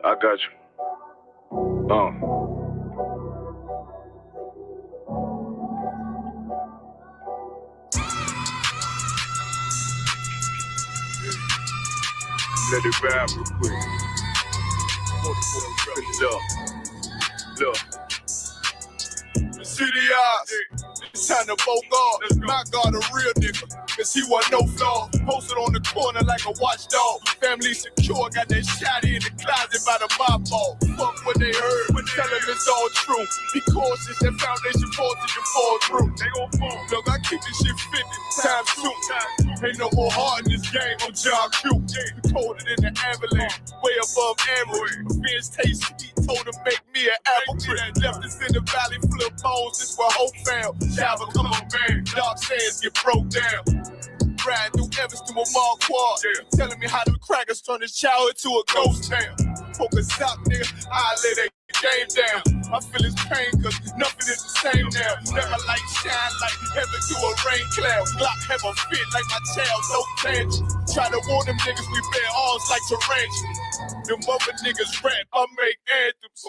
I got you. Let it vibe real quick. Look. City eyes, it's time to vote God. My God, a real nigga, cause he wasn't no flaw. Posted on the corner like a watchdog. Family secure, got that shotty in the closet by the mob ball. Fuck what they heard, but tell them it's all true. Be cautious, that foundation falls till you fall through. They gon' fall. Look, I keep this shit 50 times soon. Ain't no more heart in this game, I'm John Q. We colder than the avalanche, way above average. Fans taste sweet, told them make me an apple tree. Left us in the valley full of bones, this where hope found. Java, come on, man, dark sands get broke down. Riding through Evans to a mall quad, telling me how the crackers turn this child into a ghost town. Focus out, nigga, I lay that game down. I feel his pain, cause nothing is the same now. Never light shine like heaven through a rain cloud. Glock have a fit like my child, no tangent. Try to warn them niggas we bear arms like tarantulas. Them other niggas rap, I make anthems.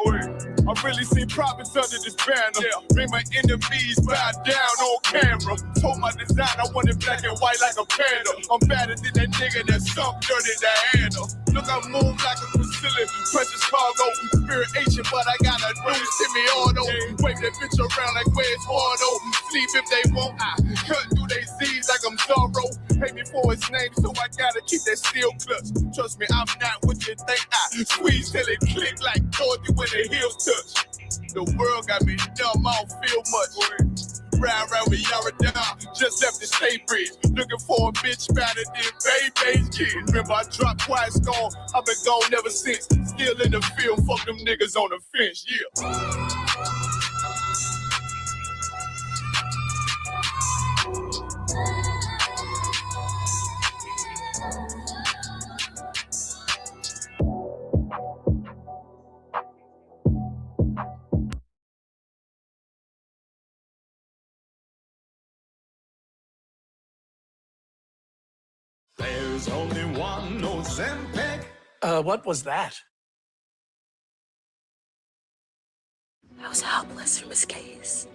I really seen prophets under this banner. Made my enemies bow down on camera. Told my design I wanted black and white like a panda. I'm better than that nigga that sunk dirty to handle. Look, I move like a Brazilian, precious cargo. Spirit ancient, but I got a new semi-auto. Wave that bitch around like where's Wardo. Sleep if they won't, I cut through they Z's like I'm Zorro. Pay me for his name, so I gotta keep that steel clutch. Trust me, I'm not what you think. I squeeze till it click like Dorothy when the heels touch. The world got me dumb, I don't feel much. Ride around with Yara down, just left the state bridge. Looking for a bitch better than Baby's kid. Remember I dropped Quiet Storm, I've been gone ever since. Still in the field, fuck them niggas on the fence, yeah. There's only one Ozempic. What was that? I was helpless from his gaze.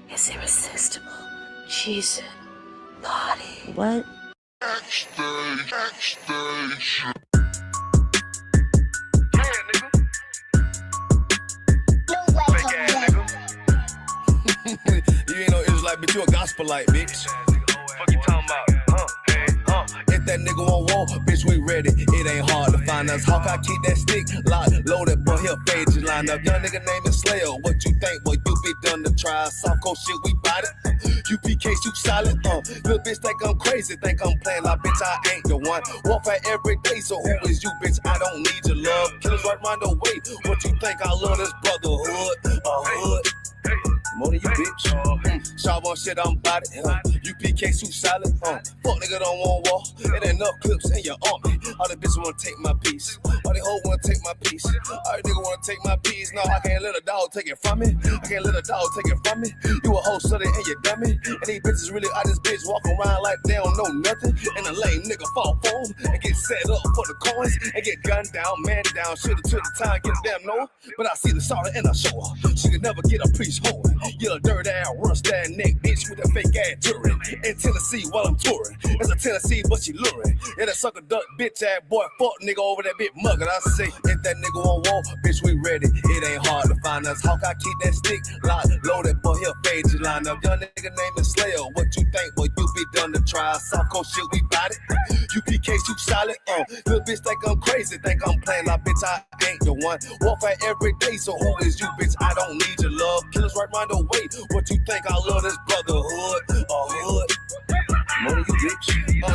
His irresistible, cheesing body. What? Backstage. You ain't no Israelite, bitch. You a gospelite, bitch. Fuck you talking about? If that nigga on wall, bitch, we ready. It ain't hard to find us. Hawk, I keep that stick locked, loaded, but he'll fade you line up. Young nigga name is Slayer. What you think? Boy, you be done to try. Soft cold shit, we bought it. UPK, you solid. Little bitch think I'm crazy, think I'm playing. Like, bitch, I ain't the one. Warfare every day, so who is you, bitch? I don't need your love. Killers right round the way. What you think? I love this brotherhood. Hood. More than you, bitch. Sharp on shit, I'm about it. UPK, suit solid. Fuck nigga don't want war. It ain't enough clips in your army. All the bitches wanna take my piece. All the hoes wanna take my piece. All the niggas wanna take my piece. No, I can't let a dog take it from me. I can't let a dog take it from me. You a hoe study and you dummy. And these bitches really out this bitch walk around like they don't know nothing. And a lame nigga fall for them and get set up for the coins and get gunned down, man down. Should've took the time, get a damn no. But I see the sorrow and I show her. She could never get a priest whore. You a dirt ass, rust ass neck bitch with a fake ass touring. In Tennessee while I'm touring. It's a Tennessee, but she luring. Yeah, that sucker duck bitch ass boy, fuck nigga over that bit mugger. I say, if that nigga on wall, bitch, we ready. It ain't hard to find us. Hawk, I keep that stick locked, loaded, but he'll fade you line up. Young nigga name is Slayer. What you think? Boy, you be done to try. Soft cold shit, we bout it. UPK, you solid. Little bitch think I'm crazy, think I'm playing. Like, bitch, I ain't the one. Warfare every day, so who is you, bitch? I don't need your love. Killers right round the way. What you think? I love this brotherhood. Hood. More than you, bitch.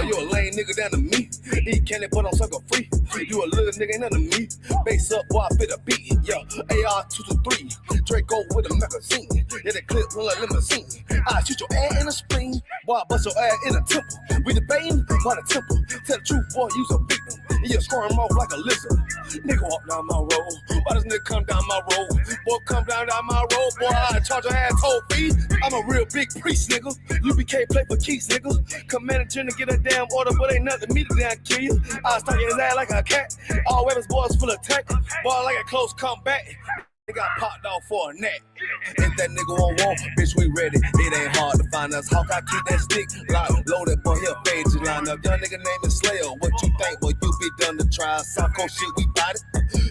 You a lame nigga down to me. Eat candy, but I'm sucker free. You a little nigga, ain't nothing to me. Base up, boy, I fit a beat. Yeah, AR-223. Draco with a magazine. Yeah, the clip run like limousine. I shoot your ass in the spleen. Boy, I bust your ass in the temple. We debating by the temple. Tell the truth, boy, you's a victim. And you're scoring off like a lizard. Nigga walk down my road. Why does nigga come down my road? Boy, come down my road, boy, I charge your ass toll fees. I'm a real big priest, nigga. UBK play for keys, nigga. Command to get a damn order, but ain't nothing me to damn kill you. I was talking his ass like a cat. All weapons, boys full of tech. Boy, like a close combat. They got popped off for a neck. If that nigga won't want, bitch, we ready. It ain't hard to find us. Hawk, I keep that stick loaded, boy, he'll fade you line up. Young nigga named is Slayer. What you think, boy, you be done to try. South Coast shit, we bout it.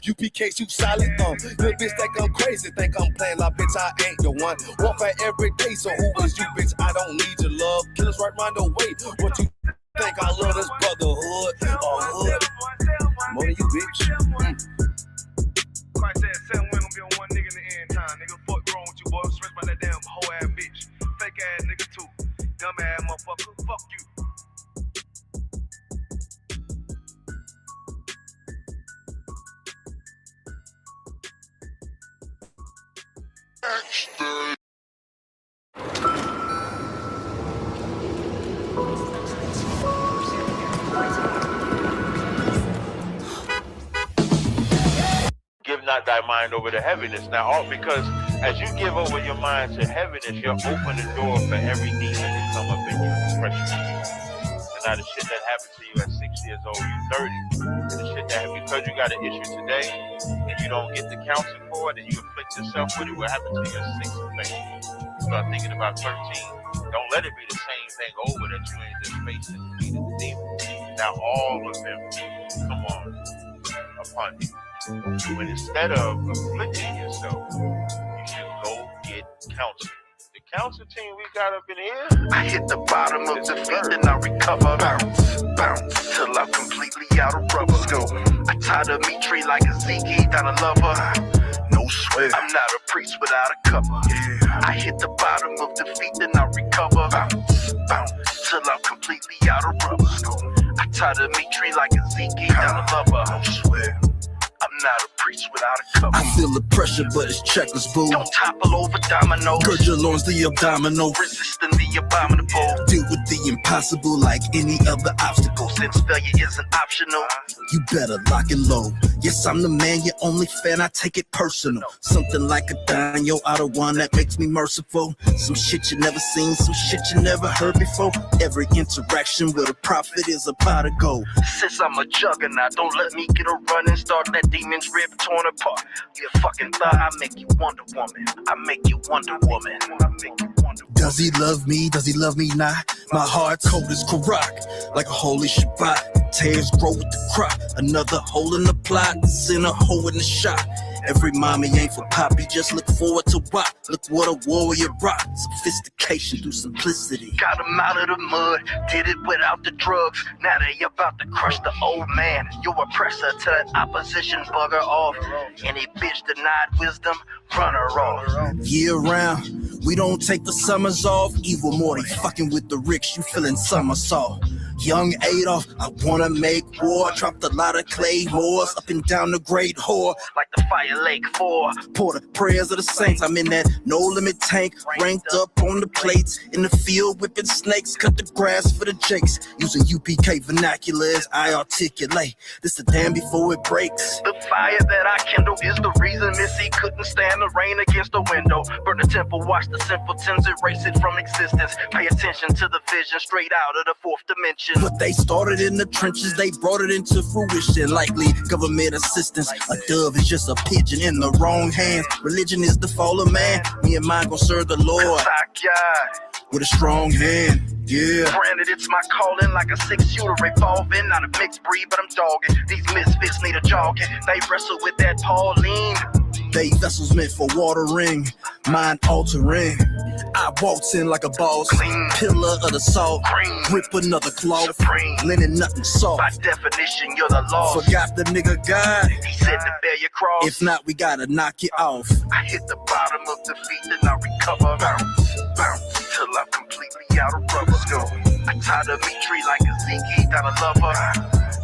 UPK, you solid, little bitch think I'm crazy, think I'm playing like bitch, I ain't the one. Walk out every day, so who is you, bitch? I don't need your love. Killers right round the way. What you think? I love this brotherhood or hood? More than you, bitch. Christ said 7 women gonna be on one nigga in the end time. Nigga, fuck wrong with you, boy. Stressed by that damn hoe ass bitch. Fake ass nigga too. Dumb ass motherfucker. Fuck you. Give not thy mind over to heaviness. Now, all because as you give over your mind to heaviness, you're open the door for every demon to come up in you and pressure you. And now the shit that happened to you at 6 years old, you 30, and the shit that because you got an issue today and you don't get the counseling for it, and you afflict yourself with it, what happened to your 6th place? You start thinking about 13. Don't let it be the same thing over that you ain't just facing and defeated the demon. Now all of them come on upon you. But instead of afflicting yourself, you should go get counseling. The counseling team we got up in here, I hit the bottom of the feet, then I recover. Bounce, bounce, till I'm completely out of rubber. Let's go. I tie the meat tree like a Zeke, down a lover. No sweat. I'm not a priest without a cover. Yeah. I hit the bottom of the feet, then I recover. Bounce, bounce, till I'm completely out of rubber. Let's go. I tie the meat tree like a Zeke, down a lover. No sweat. I'm not a priest without a cover. I feel the pressure, but it's checkers, boo. Don't topple over dominoes. Gird your loins, the abdominal. Resisting the abominable. Deal with the impossible like any other obstacle. Since failure isn't optional. You better lock it low. Yes, I'm the man, your only fan, I take it personal. Something like a dime, yo, out of one that makes me merciful. Some shit you never seen, some shit you never heard before. Every interaction with a prophet is a pot of gold. Since I'm a juggernaut, don't let me get a run and start that demon's rib torn apart. You fucking thought I make you Wonder Woman. I make you Wonder Woman. I make you Wonder Woman. Does he love me? Does he love me not? My heart's cold as Karak, like a holy Shabbat. Tears grow with the crop. Another hole in the plot, send a hole in the shot. Every mommy ain't for poppy, just look forward to what? Look what a warrior brought. Sophistication through simplicity. Got him out of the mud, did it without the drugs. Now they about to crush the old man. You oppressor to that opposition, bugger off. Any bitch denied wisdom, run her off. Year round, we don't take the summers off. Evil Morty fucking with the ricks, you feeling somersault. Young Adolf, I wanna make war. Dropped a lot of claymores up and down the great whore. Like the Fire Lake 4. Pour the prayers of the saints. I'm in that no limit tank, ranked up on the plates. In the field whipping snakes, cut the grass for the jakes. Using UPK vernacular as I articulate. This the damn before it breaks. The fire that I kindle is the reason Missy couldn't stand the rain against the window. Burn the temple, watch the simpletons erase it from existence. Pay attention to the vision straight out of the fourth dimension. But they started in the trenches, they brought it into fruition. Likely government assistance. A dove is just a pigeon in the wrong hands. Religion is the fall of man. Me and mine gon' serve the Lord with a strong hand. Yeah. Granted, it's my calling like a 6-shooter revolving. Not a mixed breed, but I'm dogging. These misfits need a jogging. They wrestle with that Pauline. They vessels meant for watering, mind altering. I waltz in like a boss, Clean. Pillar of the salt, Green. rip another cloth, Supreme. linen nothing soft. By definition, you're the law. Forgot the nigga God. He said to bear your cross. If not, we gotta knock it off. I hit the bottom of the feet, then I recover. Bounce, bounce, till I'm completely out of rubber. Go. I tie the meat tree like a Zeke, down a lover.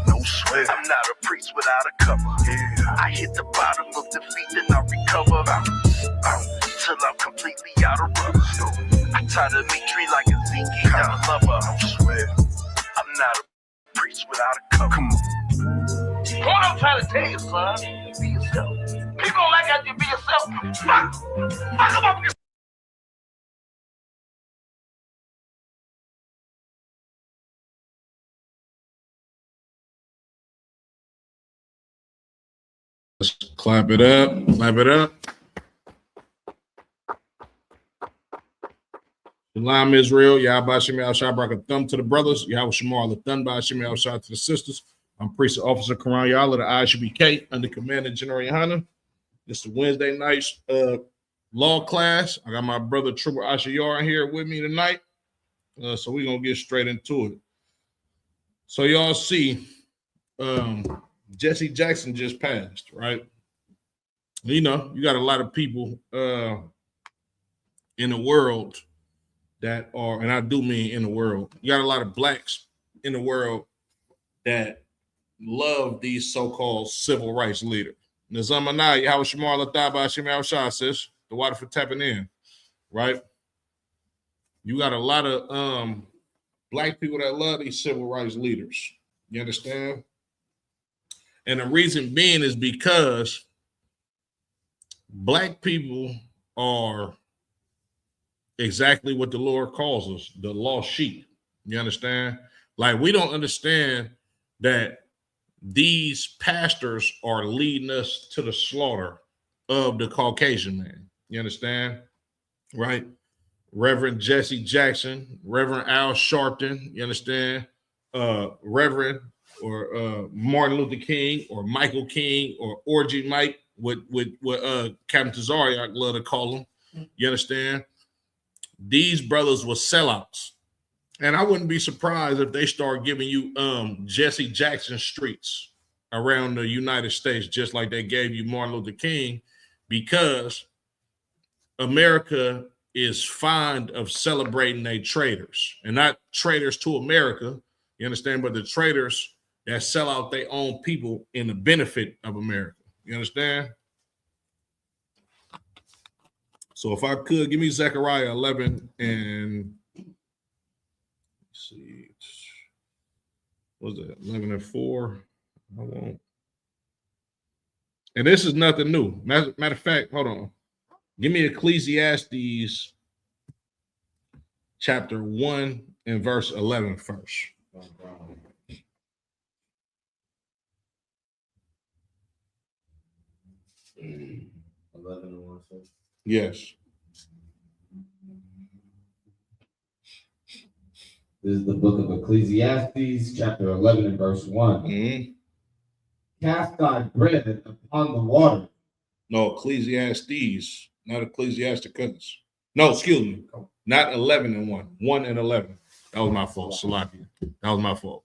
No sweat. I'm not a priest without a cover. Yeah. I hit the bottom of the feet, then I recover. Bounce, bounce, till I'm completely out of rubber. Go. I tie the meat tree like a Zeke, down a lover. No sweat. I'm not a priest without a cover. Come on. What I'm trying to tell you, son, be yourself. People don't like after you be yourself. yourself. Fuck him up. Let's clap it up. Clap it up. Shalom Israel. Yahweh Shem Yahshua brought a thumb to the brothers. Yahweh Shamar the thumb by Shem Yahshua to the sisters. I'm Priest Officer Karan Yah of the ISBK under Commander General Yohana. This is Wednesday night's law class. I got my brother Trooper Ashayar here with me tonight. So we're going to get straight into it. So y'all see Jesse Jackson just passed, right? You know, you got a lot of people in the world that are, and I do mean in the world, you got a lot of blacks in the world that love these so-called civil rights leaders. Nazamanai, Yahweh Shamar Lataba Hashem Yahweh sis, the water for tapping in, right? You got a lot of black people that love these civil rights leaders. You understand? And the reason being is because black people are exactly what the Lord calls us, the lost sheep. You understand? Like, we don't understand that these pastors are leading us to the slaughter of the Caucasian man. You understand? Right? Reverend Jesse Jackson, Reverend Al Sharpton, you understand? Reverend or Martin Luther King or Michael King or Orgy Mike, what Captain Tazariak love to call him. You understand? These brothers were sellouts. And I wouldn't be surprised if they start giving you Jesse Jackson streets around the United States, just like they gave you Martin Luther King, because America is fond of celebrating their traitors, and not traitors to America, you understand, but the traitors that sell out their own people in the benefit of America. You understand? So if I could, give me Zechariah 11 and let's see, what was that? 11 and 4. I won't. And this is nothing new. Matter of fact, hold on. Give me Ecclesiastes chapter 1 and verse 11 first. 11 and 1. Yes. This is the book of Ecclesiastes, chapter 11 and verse 1. Mm-hmm. Cast thy bread upon the water. No, Ecclesiastes, not Ecclesiasticus. No, excuse me. Not 11 and 1. 1 and 11. That was my fault, Salakia. That was my fault.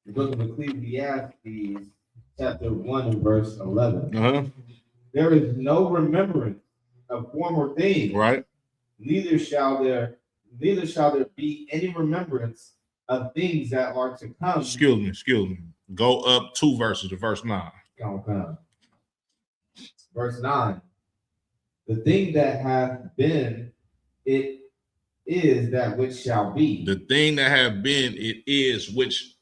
The book of Ecclesiastes, chapter 1 and verse 11. Uh-huh. There is no remembrance of former things. Right. Neither shall there be any remembrance of things that are to come. Excuse me. Go up 2 verses to verse 9. Okay. Verse 9. The thing that hath been, it is that which shall be. The thing that have been, it is which.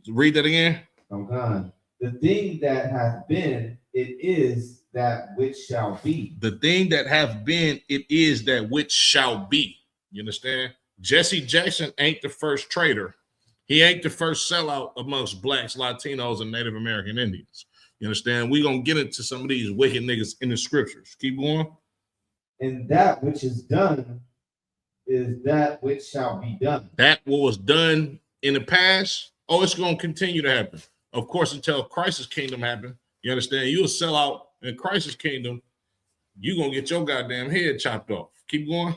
Read that again. Okay. The thing that hath been, it is that which shall be. The thing that have been, it is that which shall be. You understand? Jesse Jackson ain't the first traitor. He ain't the first sellout amongst blacks, Latinos, and Native American Indians. You understand? We're going to get into some of these wicked niggas in the scriptures. Keep going. And that which is done is that which shall be done. That what was done in the past, it's going to continue to happen. Of course, until Christ's kingdom happen. You understand? You'll sell out in Christ's kingdom. You're going to get your goddamn head chopped off. Keep going.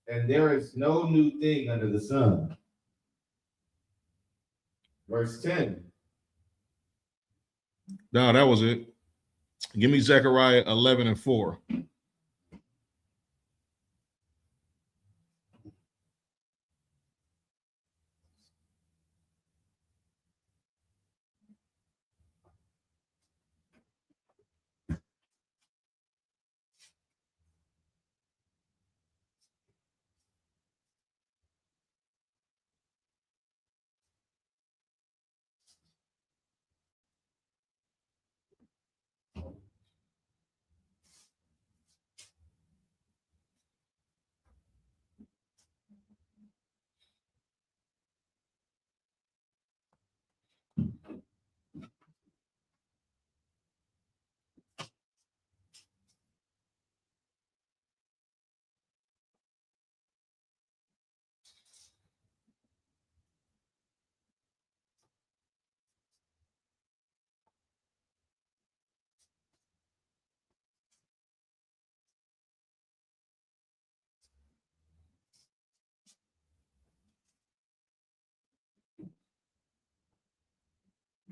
And there is no new thing under the sun. Verse 10. No, that was it. Give me Zechariah 11 and 4.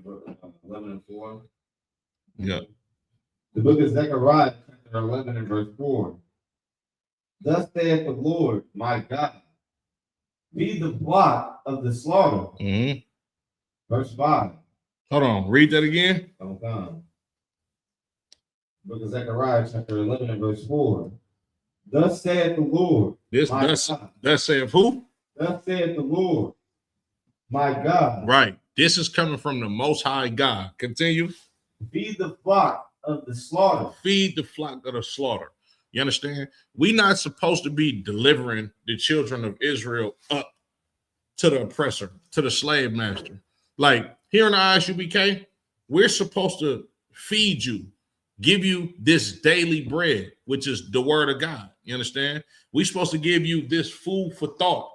11 and 4. Yeah. The book of Zechariah, chapter 11 and verse 4. Thus saith the Lord, my God, feed the flock of the slaughter. Mm-hmm. Verse 5. Hold on. Read that again. Okay. Book of Zechariah, chapter 11 and verse 4. Thus saith the Lord, This my thus God. saith who? Thus saith the Lord, my God. Right. This is coming from the Most High God. Continue. Feed the flock of the slaughter. Feed the flock of the slaughter. You understand? We're not supposed to be delivering the children of Israel up to the oppressor, to the slave master. Like here in the ISUBK, we're supposed to feed you, give you this daily bread, which is the word of God. You understand? We're supposed to give you this food for thought,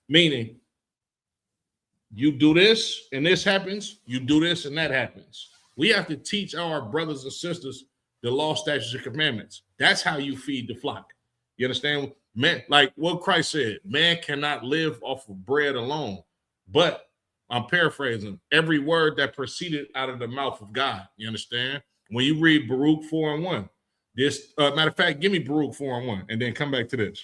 meaning you do this and this happens, you do this and that happens. We have to teach our brothers and sisters the law, statutes, and commandments. That's how you feed the flock. You understand? Man, like what Christ said, man cannot live off of bread alone. But I'm paraphrasing, every word that proceeded out of the mouth of God. You understand? When you read Baruch 4 and 1, this matter of fact, give me Baruch 4 and 1, and then come back to this.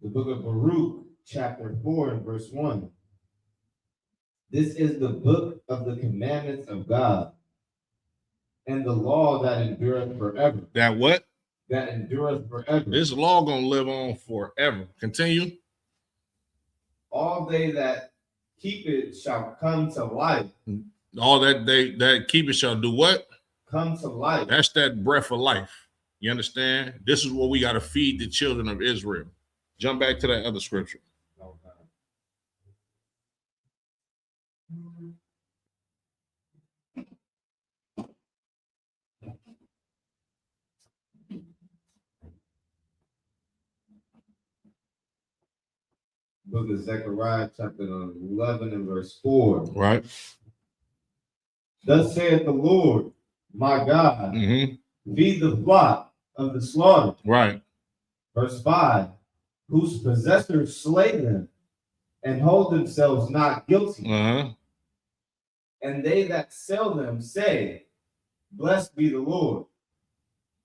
The book of Baruch, chapter 4 and verse 1. This is the book of the commandments of God and the law that endureth forever. That what? That endureth forever. This law gonna live on forever. Continue. All they that keep it shall come to life. All that keep it shall do what? Come to life. That's that breath of life. You understand? This is what we got to feed the children of Israel. Jump back to that other scripture. Book of Zechariah, chapter 11 and verse 4. Right. Thus saith the Lord, my God, feed the flock of the slaughter. Right. Verse 5. Whose possessors slay them and hold themselves not guilty. Uh-huh. And they that sell them say, blessed be the Lord,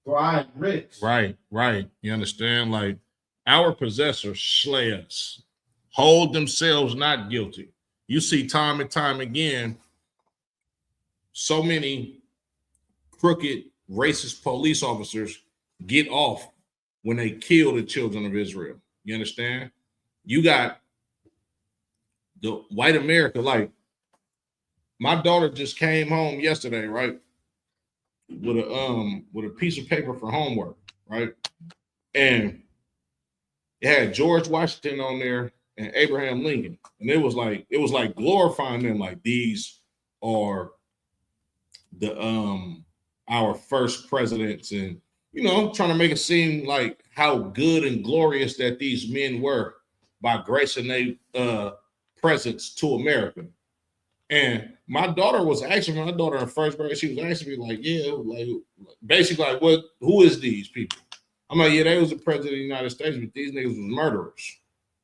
for I am rich. Right. You understand? Like our possessors slay us, hold themselves not guilty. You see time and time again, so many crooked, racist police officers get off when they kill the children of Israel. You understand? You got the white America. Like my daughter just came home yesterday, right? With a piece of paper for homework, right? And it had George Washington on there and Abraham Lincoln. And it was like glorifying them, like these are the our first presidents, and trying to make it seem like how good and glorious that these men were by gracing their presence to America. And my daughter was asking, my daughter in first grade, she was asking me like, yeah, like basically like who is these people? I'm like, yeah, they was the president of the United States, but these niggas was murderers.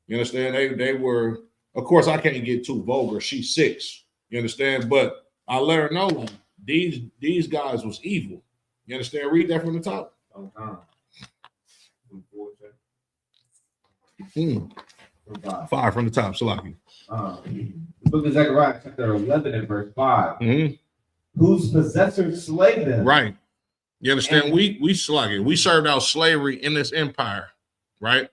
You understand? They were, of course, I can't get too vulgar. She's 6. You understand? But I let her know like these guys was evil. You understand? Read that from the top. 5 from the top, Salaki. The book of Zechariah, chapter 11 and verse 5. Whose possessors slay them. Right. You understand? And we Salaki. We served out slavery in this empire, right?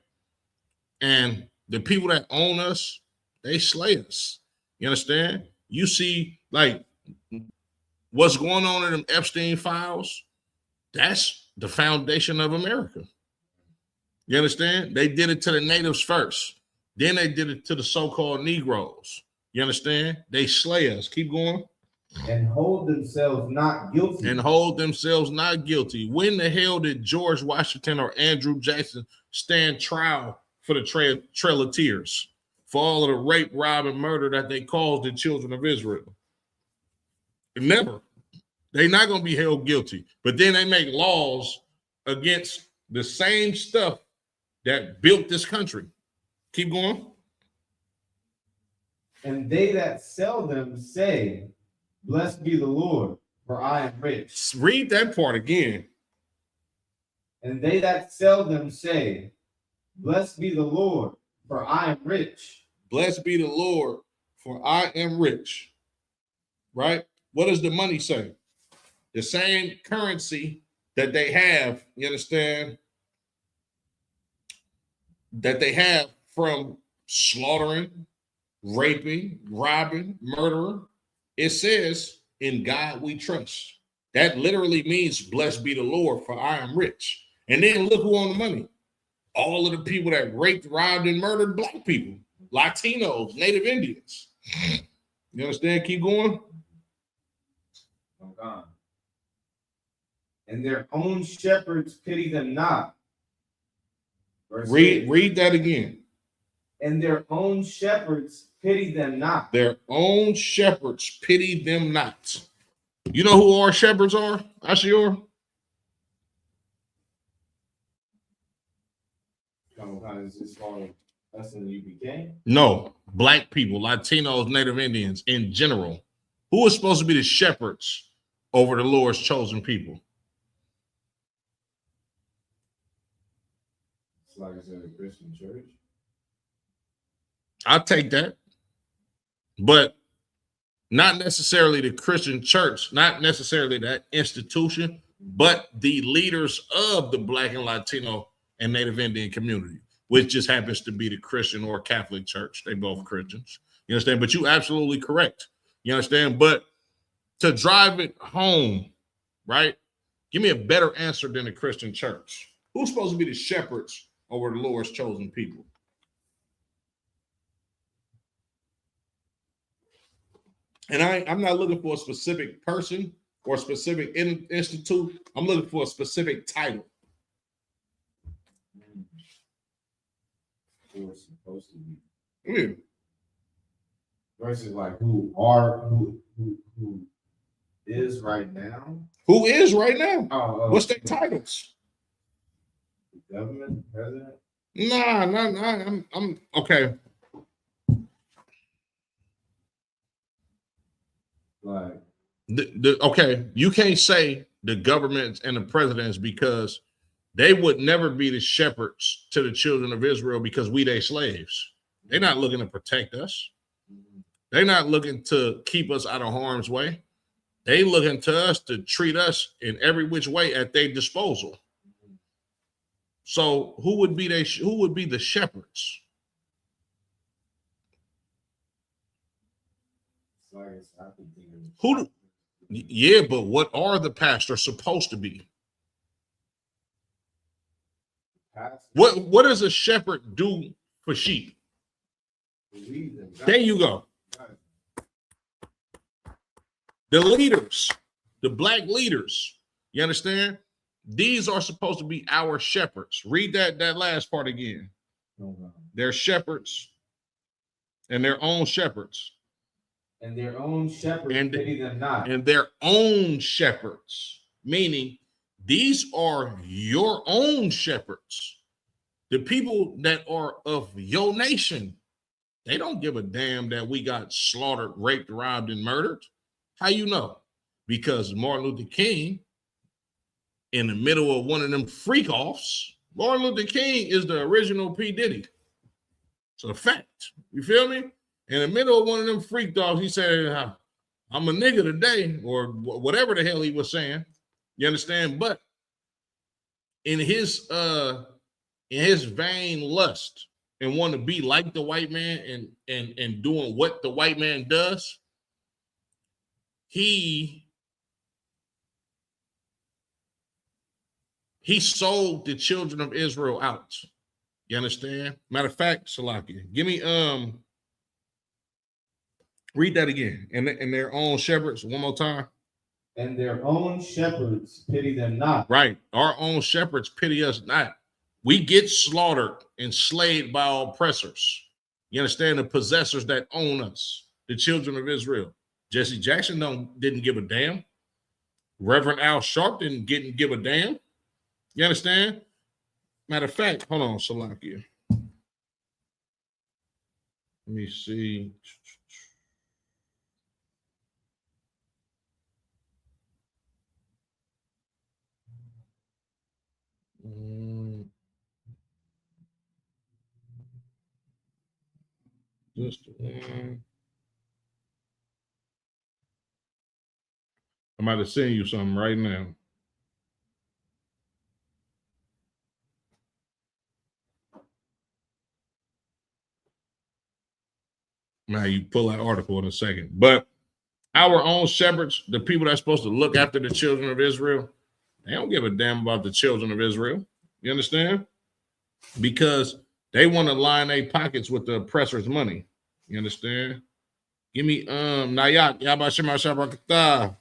And the people that own us, they slay us. You understand? You see, like, what's going on in them Epstein files? That's the foundation of America. You understand? They did it to the natives first. Then they did it to the so-called Negroes. You understand? They slay us. Keep going. And hold themselves not guilty. And hold themselves not guilty. When the hell did George Washington or Andrew Jackson stand trial for the Trail of Tears, for all of the rape, rob, and murder that they caused the children of Israel. Never. They're not going to be held guilty. But then they make laws against the same stuff that built this country. Keep going. And they that sell them say, blessed be the Lord, for I am rich. Read that part again. And they that sell them say, blessed be the Lord, for I am rich. Blessed be the Lord, for I am rich. Right? What does the money say? The same currency that they have, you understand, that they have from slaughtering, raping, robbing, murdering. It says, in God we trust. That literally means, blessed be the Lord, for I am rich. And then look who on the money. All of the people that raped, robbed, and murdered Black people, Latinos, Native Indians. You understand? Keep going. Oh God. And their own shepherds pity them not. Read that again. And their own shepherds pity them not. Their own shepherds pity them not. You know who our shepherds are, Ashior? Is this for us in the UPK? No, Black people, Latinos, Native Indians in general. Who is supposed to be the shepherds over the Lord's chosen people? It's like I said, a Christian church. I'll take that. But not necessarily the Christian church, not necessarily that institution, but the leaders of the Black and Latino and Native Indian community, which just happens to be the Christian or Catholic church. They both Christians. You understand? But you're absolutely correct. You understand? But to drive it home, right? Give me a better answer than the Christian church. Who's supposed to be the shepherds over the Lord's chosen people? And I'm not looking for a specific person or a specific institute. I'm looking for a specific title. Who are supposed to be. Yeah. Versus like who is right now. Who is right now? What's their titles? Government, president? Nah. I'm okay. Like okay, you can't say the government and the presidents because they would never be the shepherds to the children of Israel because we their slaves. They're not looking to protect us. They're not looking to keep us out of harm's way. They looking to us to treat us in every which way at their disposal. So who would be the shepherds? Yeah, but what are the pastors supposed to be? What does a shepherd do for sheep? There you go. The leaders, the Black leaders, you understand? These are supposed to be our shepherds. Read that last part again. They're shepherds and their own shepherds. And their own shepherds pity them not. And their own shepherds, meaning these are your own shepherds. The people that are of your nation, they don't give a damn that we got slaughtered, raped, robbed, and murdered. How you know? Because Martin Luther King, in the middle of one of them freak offs, Martin Luther King is the original P. Diddy. It's a fact. You feel me? In the middle of one of them freak dogs, he said, I'm a nigga today, or whatever the hell he was saying. You understand? But in his vain lust and want to be like the white man and doing what the white man does, he sold the children of Israel out. You understand? Matter of fact, Salaki, give me read that again. And their own shepherds, one more time. And their own shepherds pity them not. Right. Our own shepherds pity us not. We get slaughtered enslaved by our oppressors. You understand? The possessors that own us, the children of Israel. Jesse Jackson didn't give a damn. Reverend Al Sharpton didn't give a damn. You understand? Matter of fact, hold on, Salakia. Let me see. Just one. I'm about to send you something right now. Now you pull that article in a second. But our own shepherds, the people that's supposed to look after the children of Israel, they don't give a damn about the children of Israel. You understand? Because they want to line their pockets with the oppressor's money. You understand? Give me Nayat, Yabashima Shabakata.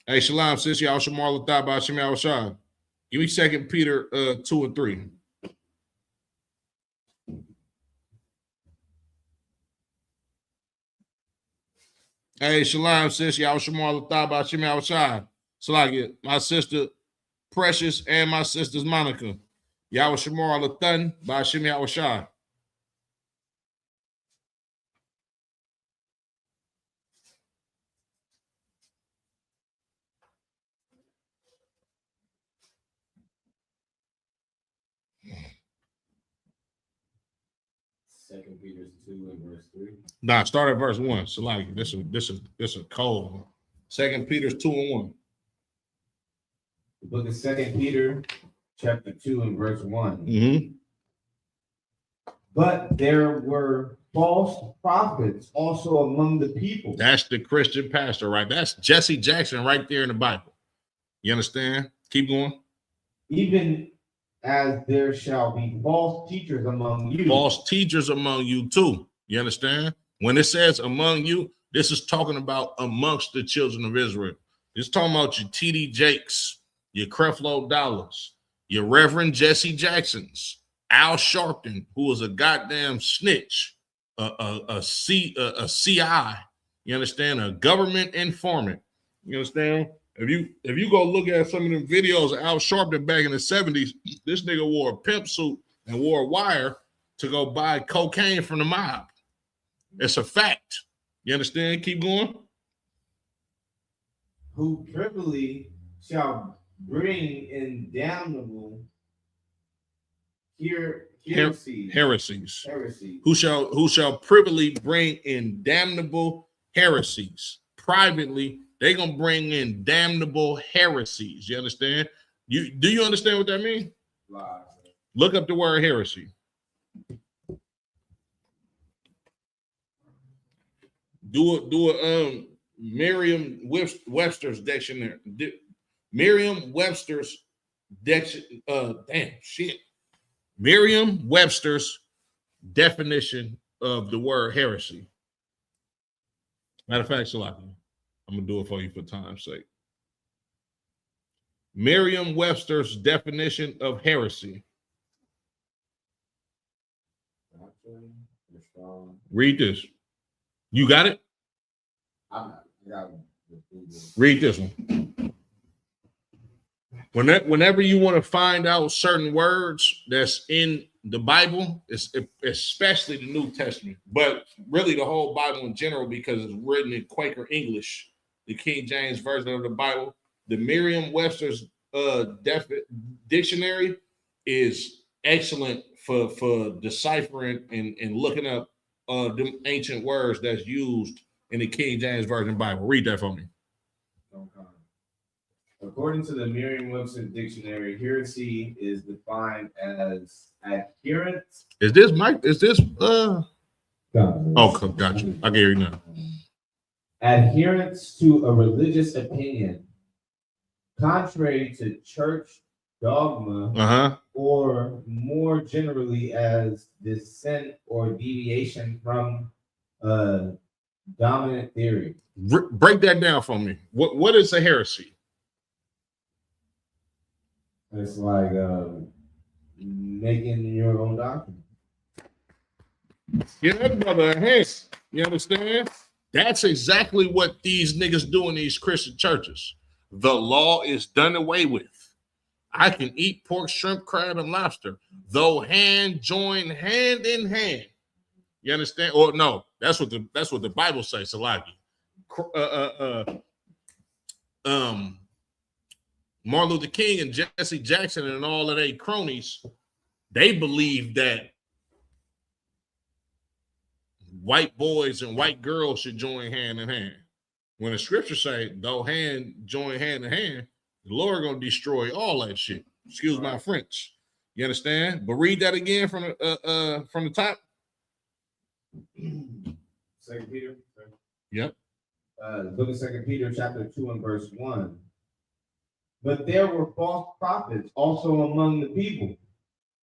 Hey, Shalom, sis, y'all Shamar Latah Bashim Yawashah. Give me 2 Peter 2 and 3. Hey, Shalom, sis, y'all Shamar Latah Bashim Yawashah. Salakia, my sister Precious and my sister's Monica. Y'all Shamar Lathan Bashim Yawashah. Second Peter 2 and verse 3. Nah, start at verse 1. So like this is a cold one. 2 Peter 2 and 1. The book of 2 Peter, chapter 2 and verse 1. Mm-hmm. But there were false prophets also among the people. That's the Christian pastor, right? That's Jesse Jackson right there in the Bible. You understand? Keep going. Even as there shall be false teachers among you. False teachers among you too. You understand? When it says among you, this is talking about amongst the children of Israel. It's talking about your T.D. Jakes, your Creflo Dollars, your Reverend Jesse Jacksons, Al Sharpton, who was a goddamn snitch, a CI. You understand? A government informant. You understand? If you go look at some of them videos of Al Sharpton back in the 70s, this nigga wore a pimp suit and wore a wire to go buy cocaine from the mob. It's a fact. You understand? Keep going. Who privily shall bring in damnable heresies. Who shall privily bring in damnable heresies. Privately, they're gonna bring in damnable heresies. You understand? Do you understand what that means? Look up the word heresy. Do a Merriam-Webster's dictionary. Merriam-Webster's Merriam-Webster's definition of the word heresy. Matter of fact, Salaki, I'm gonna do it for you for time's sake. Merriam-Webster's definition of heresy. Read this. You got it? Read this one. Whenever you want to find out certain words that's in the Bible, especially the New Testament, but really the whole Bible in general, because it's written in Quaker English, the King James version of the Bible, the Merriam-Webster's dictionary is excellent for deciphering and looking up the ancient words that's used in the King James Version Bible. Read that for me. According to the Merriam-Webster dictionary, heresy is defined as adherence. Is this Mike? Is this Oh, got you. I can hear you now. Adherence to a religious opinion contrary to church dogma, or more generally as dissent or deviation from a dominant theory. Break that down for me. What is a heresy? It's like making your own doctrine. Get that brother a hand. You understand? That's exactly what these niggas do in these Christian churches. The law is done away with. I can eat pork, shrimp, crab, and lobster, though join hand in hand. You understand? Or no, that's what the Bible says, Salaki. Martin Luther King and Jesse Jackson and all of their cronies, they believe that white boys and white girls should join hand in hand. When the scriptures say, though join hand in hand, the Lord gonna destroy all that shit. Excuse my French. You understand? But read that again from the top. 2 Peter. Yep. The book of 2 Peter, chapter 2 and verse 1. But there were false prophets also among the people,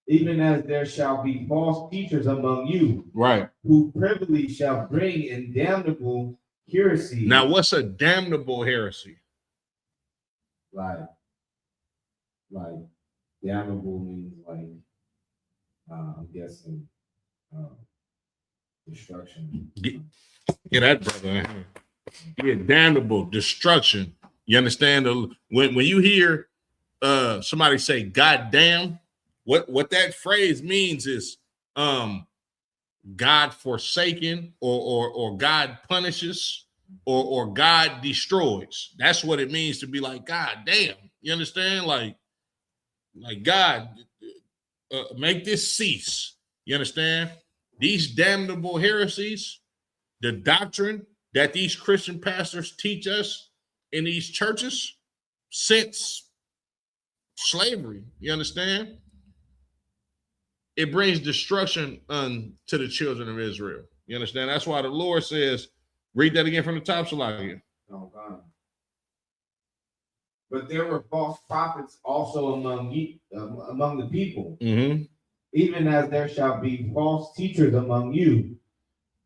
even as there shall be false teachers among you, right, who privily shall bring in damnable heresy. Now, what's a damnable heresy? Like damnable means like I'm guessing destruction. Get that brother. Yeah, damnable destruction. You understand? When you hear somebody say "God damn," what that phrase means is God forsaken, or God punishes, or God destroys. That's what it means to be like God damn. You understand? Like God, make this cease. You understand? These damnable heresies, the doctrine that these Christian pastors teach us in these churches since slavery, you understand? It brings destruction unto the children of Israel. You understand? That's why the Lord says, read that again from the top, Salakia. Oh, God. But there were false prophets also among the people, even as there shall be false teachers among you,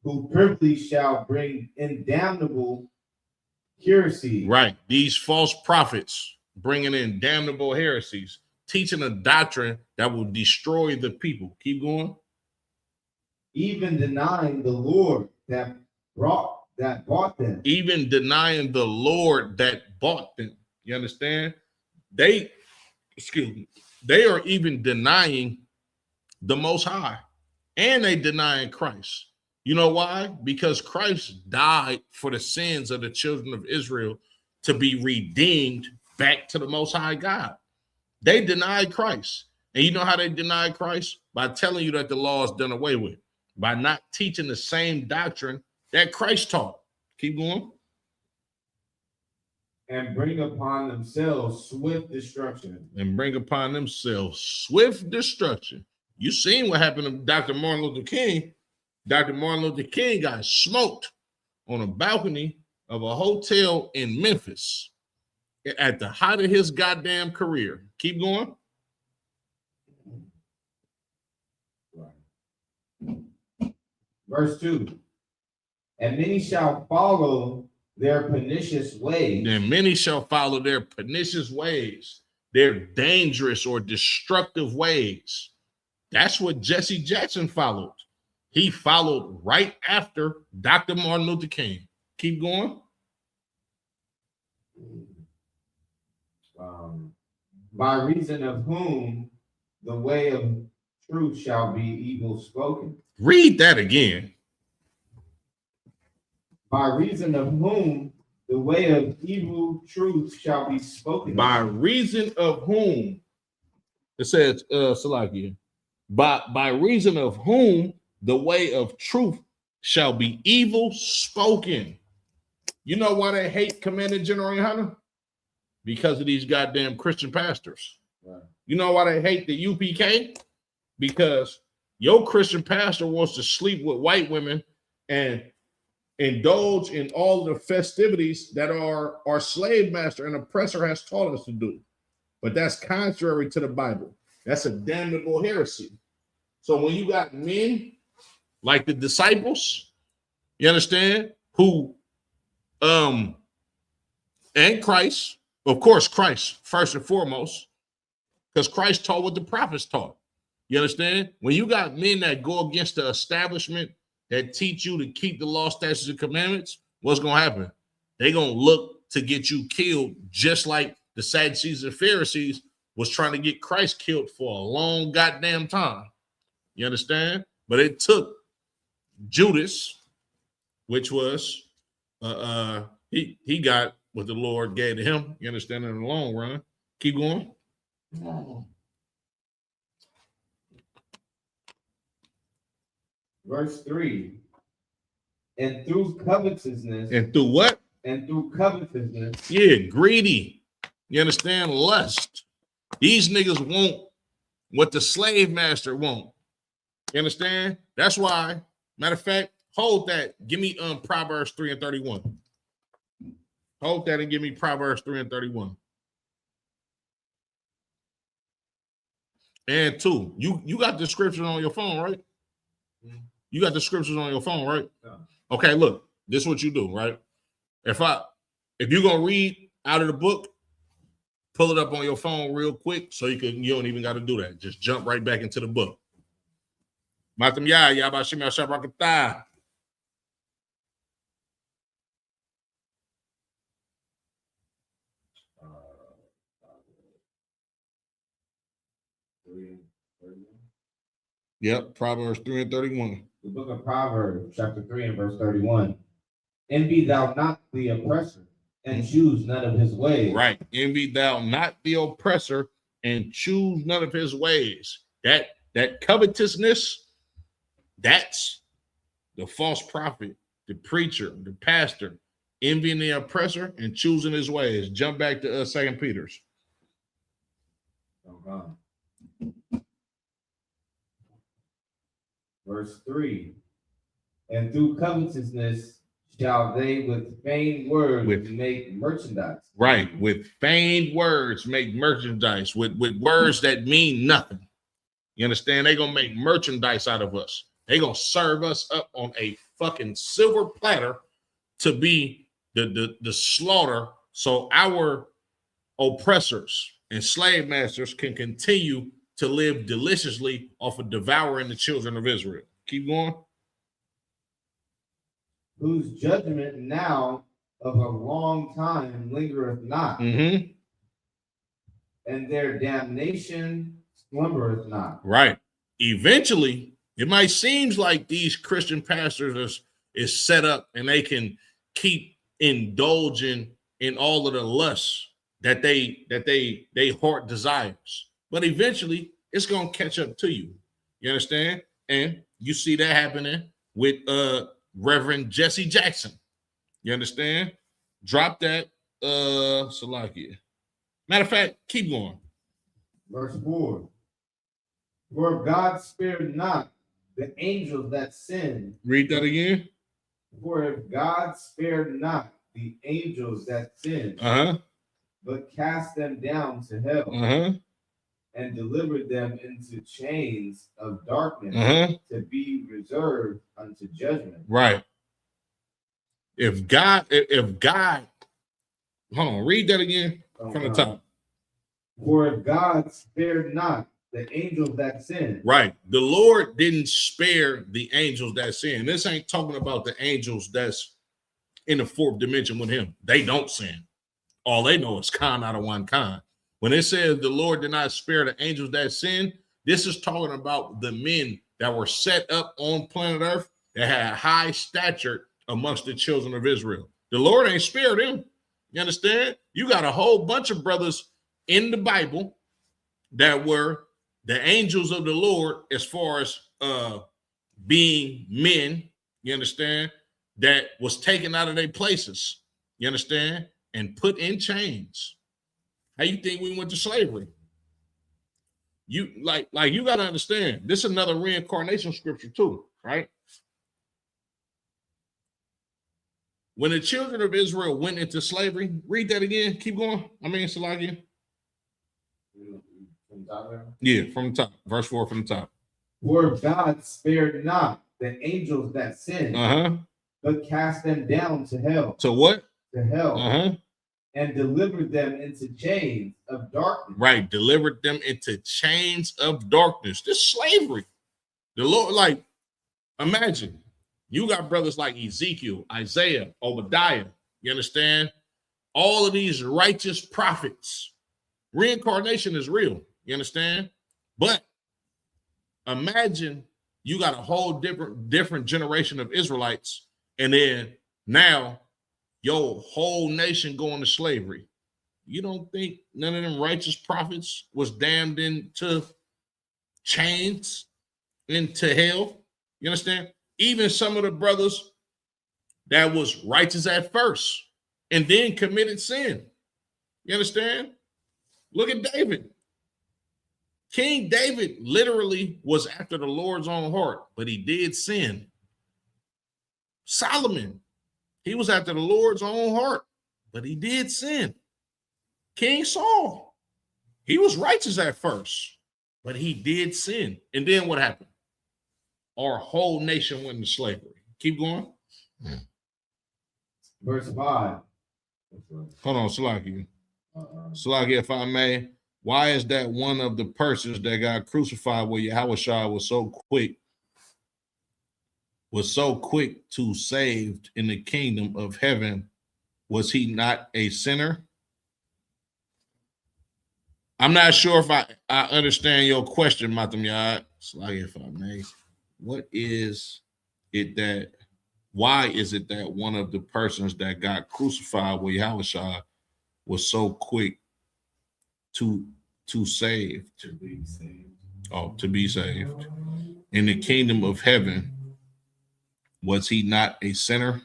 who privily shall bring in damnable heresy. Right. These false prophets bringing in damnable heresies, teaching a doctrine that will destroy the people. Keep going. Even denying the Lord that bought them. Even denying the Lord that bought them. You understand? They are even denying the Most High, and they denying Christ. You know why? Because Christ died for the sins of the children of Israel to be redeemed back to the Most High God. They denied Christ. And you know how they denied Christ? By telling you that the law is done away with, by not teaching the same doctrine that Christ taught. Keep going. And bring upon themselves swift destruction. And bring upon themselves swift destruction. You seen what happened to Dr. Martin Luther King. Dr. Martin Luther King got smoked on a balcony of a hotel in Memphis at the height of his goddamn career. Keep going. Verse 2. And many shall follow their pernicious ways. And many shall follow their pernicious ways, their dangerous or destructive ways. That's what Jesse Jackson followed. He followed right after Dr. Martin Luther King. Keep going. By reason of whom the way of truth shall be evil spoken. Read that again. By reason of whom the way of evil truth shall be spoken. By reason of whom, it says, Salakia, by reason of whom the way of truth shall be evil spoken. You know why they hate Commander General Hunter? Because of these goddamn Christian pastors. Right. You know why they hate the UPK? Because your Christian pastor wants to sleep with white women and indulge in all the festivities that our slave master and oppressor has taught us to do. But that's contrary to the Bible. That's a damnable heresy. So when you got men like the disciples, you understand, who and Christ, of course, Christ first and foremost, because Christ taught what the prophets taught. You understand? When you got men that go against the establishment that teach you to keep the law, statutes, and commandments, what's going to happen? They're going to look to get you killed, just like the Sadducees and Pharisees was trying to get Christ killed for a long goddamn time. You understand? But it took Judas, which was he got what the Lord gave to him. You understand? In the long run. Keep going. Verse 3. And through covetousness. And through what? And through covetousness. Yeah, greedy. You understand? Lust. These niggas want what the slave master want. You understand? That's why, matter of fact, hold that. Give me Proverbs 3 and 31. Hold that and give me Proverbs 3 and 31. And 2. You got the scriptures on your phone, right? You got the scriptures on your phone, right? Yeah. Okay, look, this is what you do, right? If you're gonna read out of the book, pull it up on your phone real quick so you don't even got to do that. Just jump right back into the book. Matam ya yabashim yashabrakata. Yep, Proverbs 3 and 31. The book of Proverbs, chapter 3 and verse 31. Envy thou not the oppressor, and choose none of his ways. Right. Envy thou not the oppressor, and choose none of his ways. That covetousness, that's the false prophet, the preacher, the pastor, envying the oppressor and choosing his ways. Jump back to 2 Peter's. Oh, God. Verse 3. And through covetousness shall they with feigned words make merchandise. Right. With feigned words make merchandise. With words that mean nothing. You understand? They're going to make merchandise out of us. They're going to serve us up on a fucking silver platter to be the slaughter so our oppressors and slave masters can continue to live deliciously off of devouring the children of Israel. Keep going. Whose judgment now of a long time lingereth not, Mm-hmm. and their damnation slumbereth not. Right. Eventually, it might seem like these Christian pastors is set up and they can keep indulging in all of the lusts that they heart desires. But eventually, it's going to catch up to you. You understand? And you see that happening with Reverend Jesse Jackson. You understand? Drop that, Salakia. Matter of fact, keep going. Verse 4. For God spared not the angels that sinned. Read that again. For if God spared not the angels that sinned, but cast them down to hell, and delivered them into chains of darkness to be reserved unto judgment. Right. If God, hold on, read that again from the top. For if God spared not the angels that sinned. Right. The Lord didn't spare the angels that sin. This ain't talking about the angels that's in the fourth dimension with him. They don't sin. All they know is kind out of one kind. When it says the Lord did not spare the angels that sin, this is talking about the men that were set up on planet Earth that had high stature amongst the children of Israel. The Lord ain't spared them. You understand? You got a whole bunch of brothers in the Bible that were the angels of the Lord as far as being men, you understand, that was taken out of their places, you understand, and put in chains. How you think we went to slavery? You like you got to understand, this is another reincarnation scripture too, right? When the children of Israel went into slavery, read that again. Keep going. Salakia. Yeah, from the top. Verse 4 from the top. For God spared not the angels that sinned, but cast them down to hell. To what? To hell. and delivered them into chains of darkness. Right, delivered them into chains of darkness. This slavery. The Lord, like, imagine you got brothers like Ezekiel, Isaiah, Obadiah. You understand? All of these righteous prophets. Reincarnation is real. You understand? But imagine you got a whole different generation of Israelites, and then now your whole nation going to slavery. You don't think none of them righteous prophets was damned into chains, into hell? You understand? Even some of the brothers that was righteous at first and then committed sin. You understand? Look at David. King David literally was after the Lord's own heart, but he did sin. Solomon, he was after the Lord's own heart, but he did sin. King Saul, he was righteous at first, but he did sin. And then what happened? Our whole nation went into slavery. Keep going. Verse 5. Hold on, Salaki. Salaki, if I may, why is that one of the persons that got crucified where Yahushua was so quick to saved in the kingdom of heaven? Was he not a sinner? I'm not sure if I understand your question, Matam Yad. Salaki, if I may. What is it that, why is it that one of the persons that got crucified with Yahushua was so quick to save? To be saved. Oh, to be saved. In the kingdom of heaven, was he not a sinner?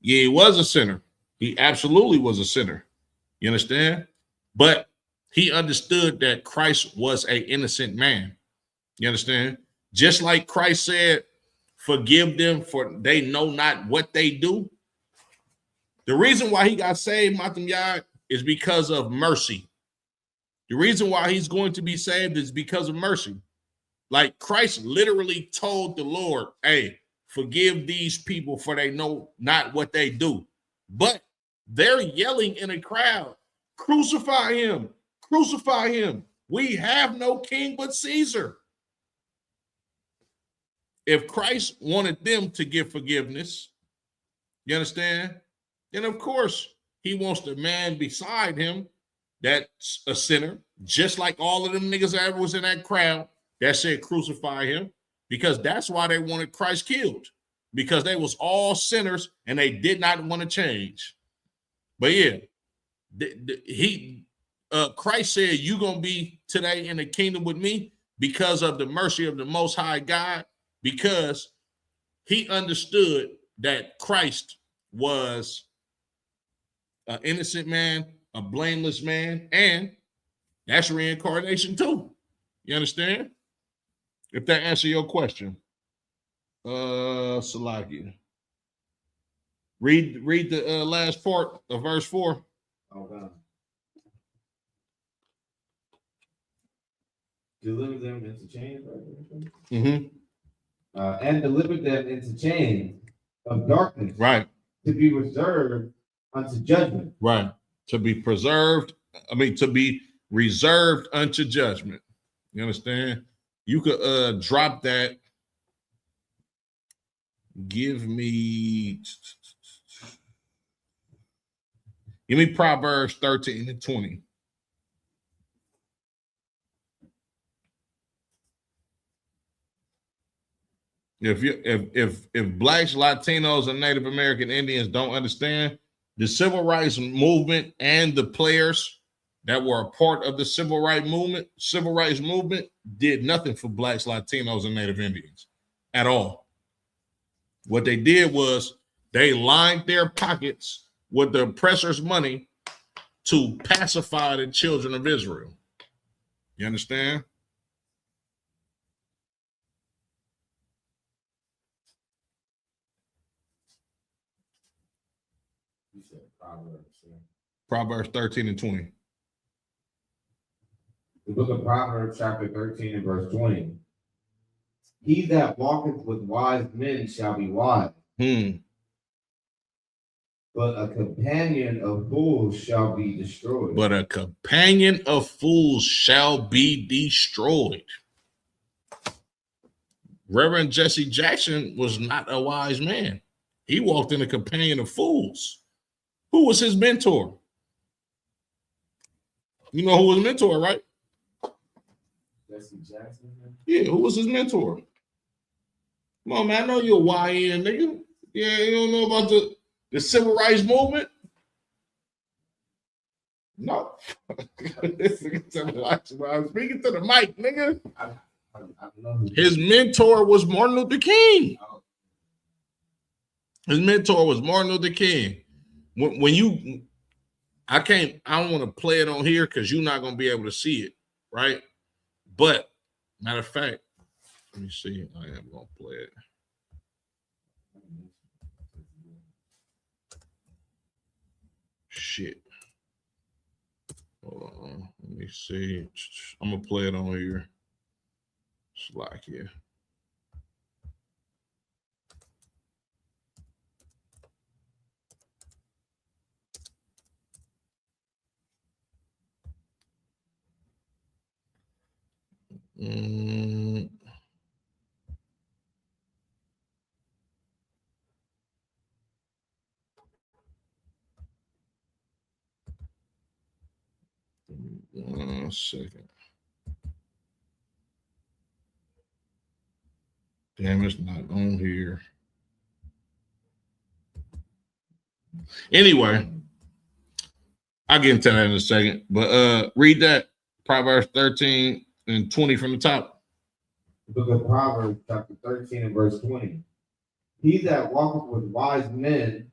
Yeah, he was a sinner. He absolutely was a sinner. You understand? But he understood that Christ was an innocent man. You understand? Just like Christ said, forgive them for they know not what they do. The reason why he got saved, Matam Yad, is because of mercy. The reason why he's going to be saved is because of mercy. Like Christ literally told the Lord, hey, forgive these people for they know not what they do. But they're yelling in a crowd, crucify him, crucify him. We have no king but Caesar. If Christ wanted them to give forgiveness, you understand? Then of course he wants the man beside him that's a sinner, just like all of them niggas that was in that crowd that said crucify him, because that's why they wanted Christ killed, because they was all sinners and they did not want to change. But yeah, Christ said, you're going to be today in the kingdom with me because of the mercy of the Most High God, because he understood that Christ was an innocent man, a blameless man, and that's reincarnation too. You understand? If that answers your question. Salaki. Read the last part of verse 4. Oh, God. Deliver them into chains. Mm-hmm. And delivered them into chains of darkness. Right. To be reserved unto judgment. Right. To be preserved. To be reserved unto judgment. You understand? You could drop that. Give me Proverbs 13 and 20. If blacks, Latinos, and Native American Indians don't understand the civil rights movement and the players that were a part of the civil rights movement did nothing for blacks, Latinos, and Native Indians at all. What they did was they lined their pockets with the oppressor's money to pacify the children of Israel. You understand? You said Proverbs. Proverbs 13 and 20. The book of Proverbs, chapter 13 and verse 20. He that walketh with wise men shall be wise. But But a companion of fools shall be destroyed. But a companion of fools shall be destroyed. Reverend Jesse Jackson was not a wise man. He walked in a companion of fools. Who was his mentor? You know who was his mentor, right? Jesse Jackson? Yeah, who was his mentor? Come on, man. I know you're a YN, nigga. Yeah, you don't know about the civil rights movement? No. I'm speaking to the mic, nigga. His mentor was Martin Luther King. His mentor was Martin Luther King. When you, I don't want to play it on here because you're not going to be able to see it, right? But, matter of fact, let me see. I am going to play it. Shit. Hold on. Let me see. I'm going to play it on here. Slack here. One second. Damn, it's not on here. Anyway, I'll get into that in a second. But read that Proverbs 13 and 20 from the top. The book of Proverbs, chapter 13 and verse 20. He that walketh with wise men,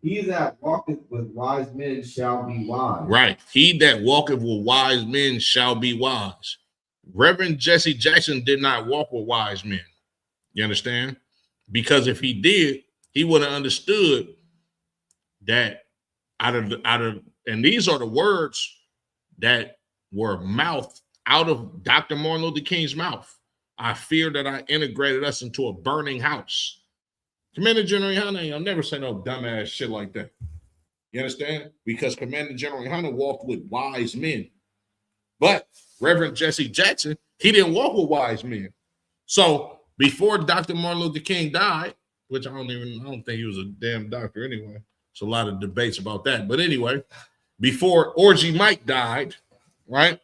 he that walketh with wise men shall be wise. Right. He that walketh with wise men shall be wise. Reverend Jesse Jackson did not walk with wise men. You understand? Because if he did, he would have understood that out of, and these are the words that were mouthed out of Dr. Martin Luther King's mouth. I fear that I integrated us into a burning house. Commander General Hunter ain't gonna never say no dumbass shit like that. You understand? Because Commander General Hunter walked with wise men. But Reverend Jesse Jackson, he didn't walk with wise men. So before Dr. Martin Luther King died, which I don't think he was a damn doctor anyway. It's a lot of debates about that. But anyway, before Orgy Mike died, right?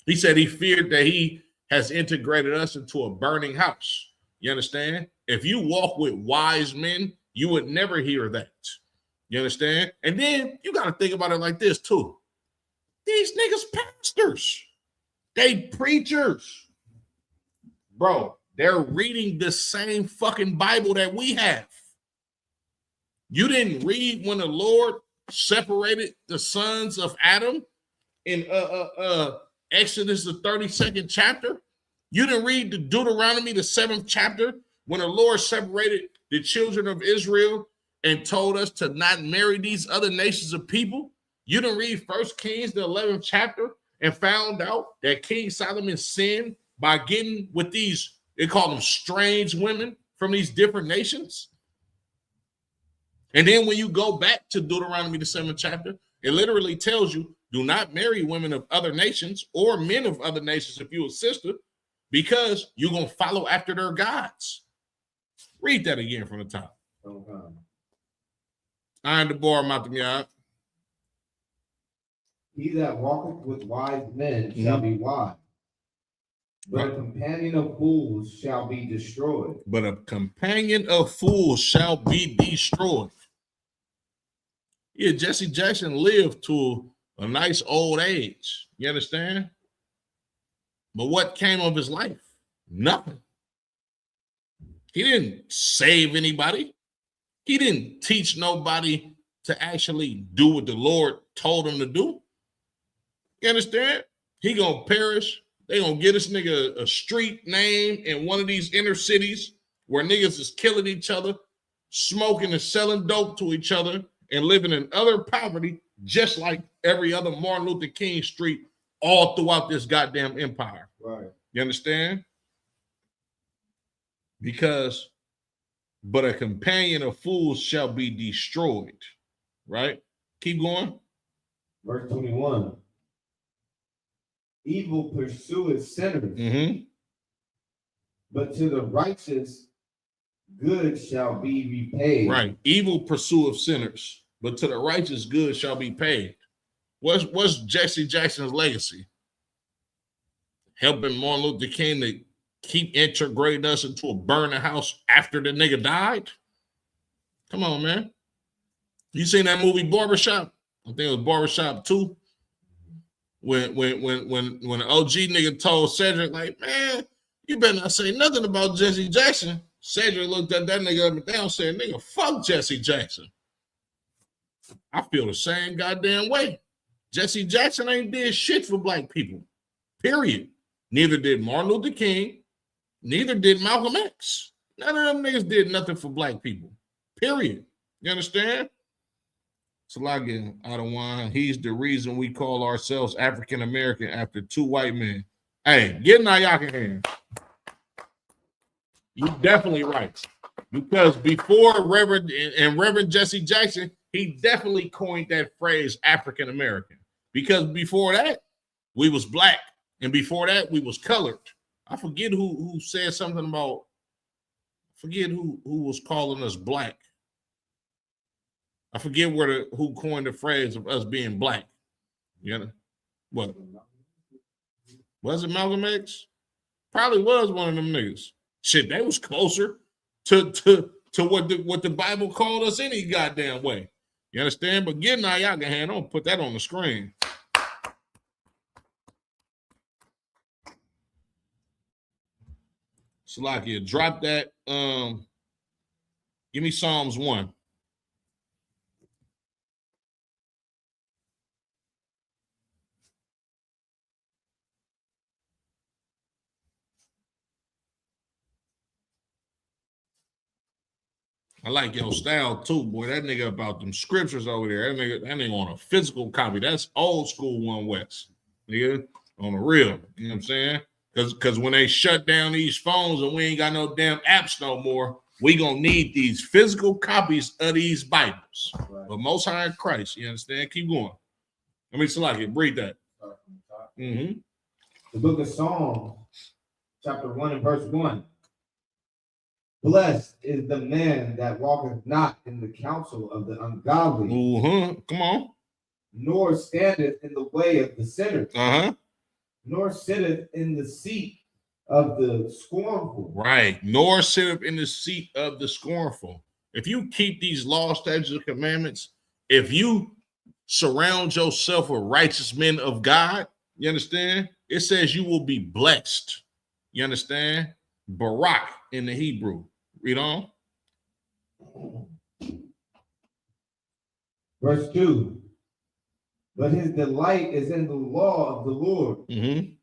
He said he feared that he has integrated us into a burning house. You understand? If you walk with wise men, you would never hear that. You understand? And then you got to think about it like this too. These niggas pastors. They preachers. Bro, they're reading the same fucking Bible that we have. You didn't read when the Lord separated the sons of Adam in Exodus, the 32nd chapter? You didn't read the Deuteronomy, the 7th chapter, when the Lord separated the children of Israel and told us to not marry these other nations of people? You didn't read 1 Kings, the 11th chapter, and found out that King Solomon sinned by getting with these, they call them strange women from these different nations? And then when you go back to Deuteronomy, the 7th chapter, it literally tells you, do not marry women of other nations or men of other nations if you're a sister, because you're going to follow after their gods. Read that again from the top. I am the bar mouth out. He that walketh with wise men shall be wise, but a companion of fools shall be destroyed. But a companion of fools shall be destroyed. Yeah, Jesse Jackson lived to a nice old age. You understand? But what came of his life? Nothing. He didn't save anybody. He didn't teach nobody to actually do what the Lord told him to do. You understand? He gonna perish. They gonna get this nigga a street name in one of these inner cities where niggas is killing each other, smoking and selling dope to each other, and living in utter poverty, just like every other Martin Luther King street all throughout this goddamn empire. Right. You understand? Because but a companion of fools shall be destroyed. Right? Keep going. Verse 21. Evil pursueth sinners, Mm-hmm. but to the righteous good shall be repaid. Right. Evil pursueth sinners, but to the righteous good shall be paid. What's Jesse Jackson's legacy? Helping Martin Luther King to keep integrating us into a burning house after the nigga died? Come on, man. You seen that movie Barbershop? I think it was Barbershop 2. When the OG nigga told Cedric, like, man, you better not say nothing about Jesse Jackson. Cedric looked at that nigga up and down and said, nigga, fuck Jesse Jackson. I feel the same goddamn way. Jesse Jackson ain't did shit for black people. Period. Neither did Martin Luther King. Neither did Malcolm X. None of them niggas did nothing for black people. Period. You understand? Salagi out of wine. He's the reason we call ourselves African American after 2 white men. Hey, get in our yakin hand. You're definitely right. Because before Reverend Jesse Jackson, he definitely coined that phrase African American. Because before that, we was black. And before that, we was colored. I forget who said something about, who was calling us black. I forget who coined the phrase of us being black. You know what? Was it Malcolm X? Probably was one of them niggas. Shit, they was closer to what the Bible called us any goddamn way. You understand? But getting our yaga hand, don't put that on the screen. Salakia, drop that. Give me Psalms 1. I like your style too, boy. That nigga about them scriptures over there. That nigga on a physical copy. That's old school One West. Nigga, on the real. You know what I'm saying? Because when they shut down these phones and we ain't got no damn apps no more, we gonna need these physical copies of these Bibles. Right. But Most High in Christ, you understand? Keep going. I mean, Salaki, read that. Mm-hmm. The book of Psalms, chapter 1 and verse 1. Blessed is the man that walketh not in the counsel of the ungodly. Come on. Nor standeth in the way of the sinners. Nor sitteth in the seat of the scornful. Right. Nor sitteth in the seat of the scornful. If you keep these laws, statutes, and commandments, if you surround yourself with righteous men of God, you understand? It says you will be blessed. You understand? Barak in the Hebrew. Read on. Verse 2. But his delight is in the law of the Lord. And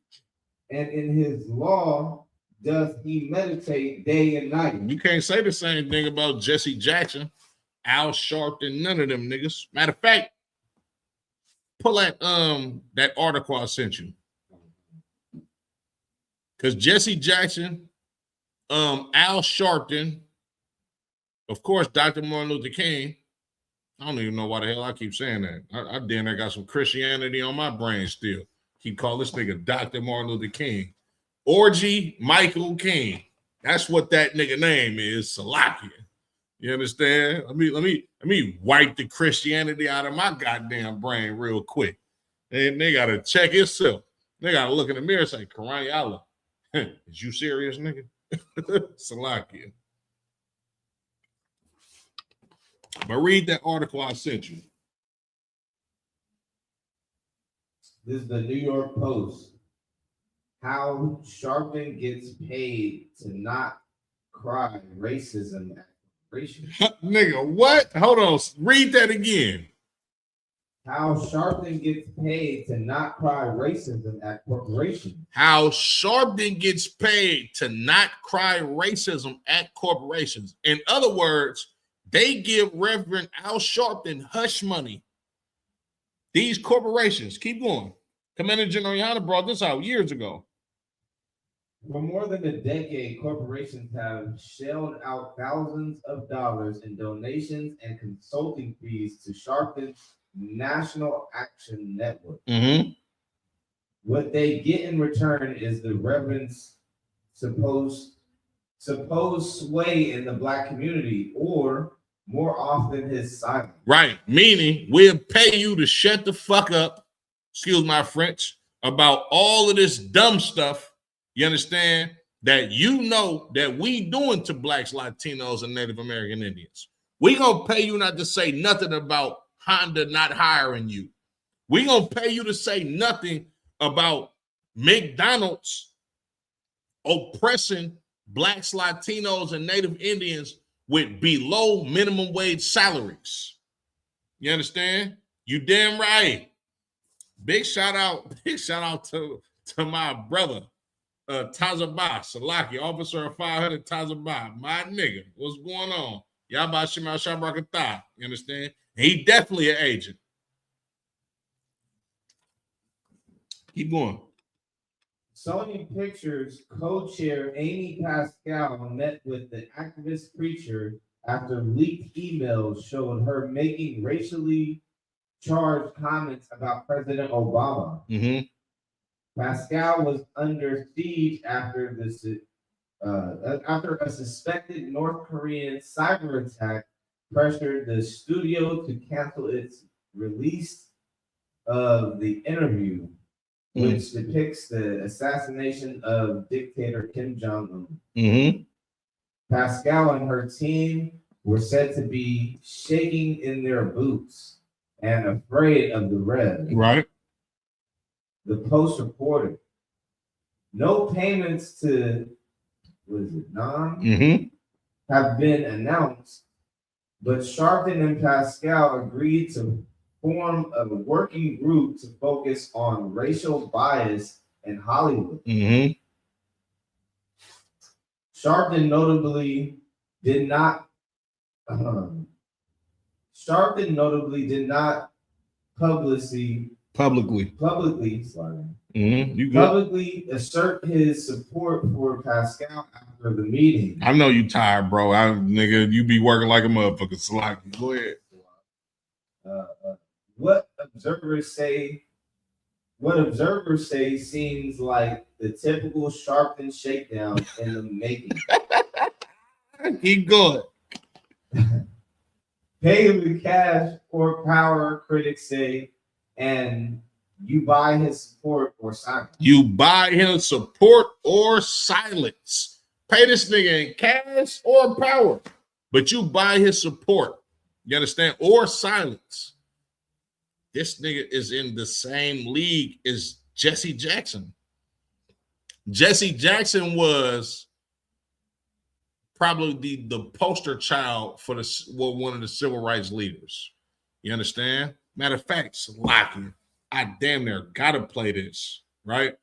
in his law does he meditate day and night. You can't say the same thing about Jesse Jackson, Al Sharpton, none of them niggas. Matter of fact, pull that article I sent you. Because Jesse Jackson, Al Sharpton, of course, Dr. Martin Luther King. I don't even know why the hell I keep saying that. I damn near got some Christianity on my brain still. Keep calling this nigga Dr. Martin Luther King. Orgy Michael King. That's what that nigga name is, Salakia. You understand? Let me wipe the Christianity out of my goddamn brain real quick. And they gotta check itself. They gotta look in the mirror and say, Karan Allah. Is you serious, nigga? Salakia. But read that article I sent you. This is the New York Post. How Sharpton gets paid to not cry racism at corporations. Nigga, what? Hold on. Read that again. How Sharpton gets paid to not cry racism at corporations. How Sharpton gets paid to not cry racism at corporations. In other words, they give Reverend Al Sharpton hush money. These corporations, keep going. Commander General Yana brought this out years ago. For more than a decade, corporations have shelled out thousands of dollars in donations and consulting fees to Sharpton's National Action Network. Mm-hmm. What they get in return is the Reverend's supposed sway in the Black community, or more often his silence. Right. Meaning we'll pay you to shut the fuck up, excuse my French, about all of this dumb stuff, you understand, that you know that we doing to Blacks, Latinos, and Native American Indians. We gonna pay you not to say nothing about Honda not hiring you. We gonna pay you to say nothing about McDonald's oppressing Blacks, Latinos, and Native Indians with below minimum wage salaries. You understand? You damn right. Big shout out to my brother, Tazabah Salaki, officer of 500 Tazabah, my nigga. What's going on? Yabba Shema Shabrakatah. You understand? He definitely an agent. Keep going. Sony Pictures co-chair Amy Pascal met with the activist preacher after leaked emails showed her making racially charged comments about President Obama. Mm-hmm. Pascal was under siege after a suspected North Korean cyber attack pressured the studio to cancel its release of the interview, which depicts the assassination of dictator Kim Jong-un. Mm-hmm. Pascal and her team were said to be shaking in their boots and afraid of the red. Right. The Post reported, no payments to, have been announced, but Sharpton and Pascal agreed to form a working group to focus on racial bias in Hollywood. Mm-hmm. Sharpton notably did not publicly assert his support for Pascal after the meeting. I know you tired, bro. Nigga, you be working like a motherfucker. Salaki. Go ahead. What observers say seems like the typical Sharpton shakedown in the making. Keep going. Pay him the cash or power, critics say, and you buy his support or silence. You buy him support or silence. Pay this nigga in cash or power, but you buy his support. You understand? Or silence. This nigga is in the same league as Jesse Jackson. Jesse Jackson was probably the poster child for one of the civil rights leaders. You understand? Matter of fact, Salaki, I damn near gotta play this, right?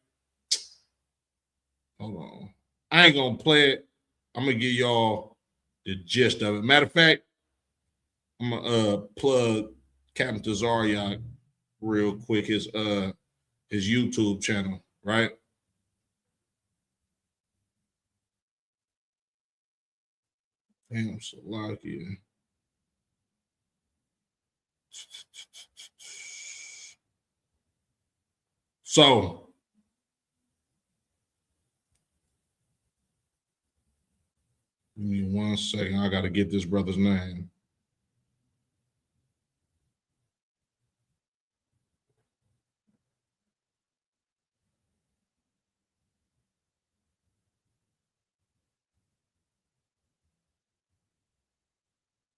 Hold on. I ain't gonna play it. I'm gonna give y'all the gist of it. Matter of fact, I'm gonna plug Captain Tazariak real quick, his YouTube channel, right? Damn, Salaki. So, give me 1 second. I got to get this brother's name.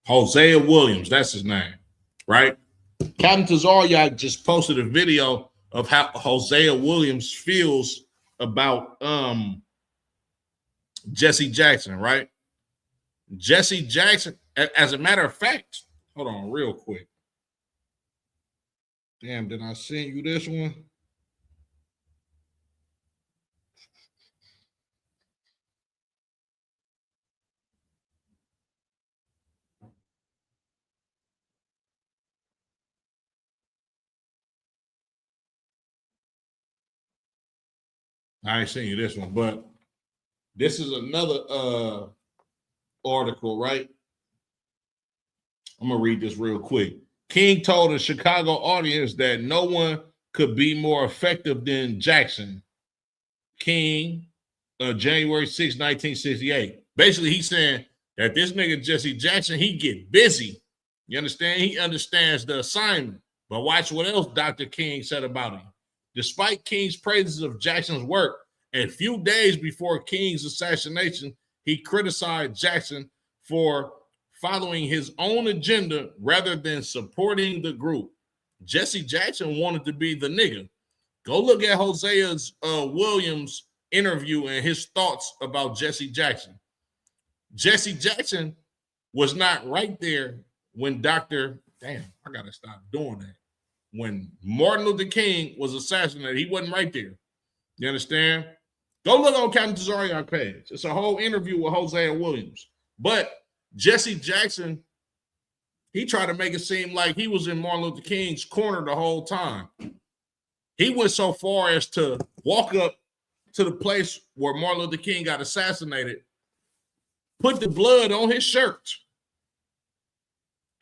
Hosea Williams, that's his name, right? Captain Tazariak just posted a video of how Hosea Williams feels about Jesse Jackson, right? Jesse Jackson, as a matter of fact, hold on real quick. Damn, did I send you this one? I ain't seen you this one, but This is another article, right? I'm gonna read this real quick. King told a Chicago audience that no one could be more effective than Jackson. King, January 6, 1968. Basically, he's saying that this nigga Jesse Jackson, he get busy. You understand? He understands the assignment. But watch what else Dr. King said about him. Despite King's praises of Jackson's work, a few days before King's assassination, he criticized Jackson for following his own agenda rather than supporting the group. Jesse Jackson wanted to be the nigga. Go look at Hosea's Williams interview and his thoughts about Jesse Jackson. Jesse Jackson was not right there when damn, I gotta stop doing that. When Martin Luther King was assassinated, he wasn't right there. You understand? Go look on Captain Tazariak's page. It's a whole interview with Hosea Williams. But Jesse Jackson, he tried to make it seem like he was in Martin Luther King's corner the whole time. He went so far as to walk up to the place where Martin Luther King got assassinated, put the blood on his shirt,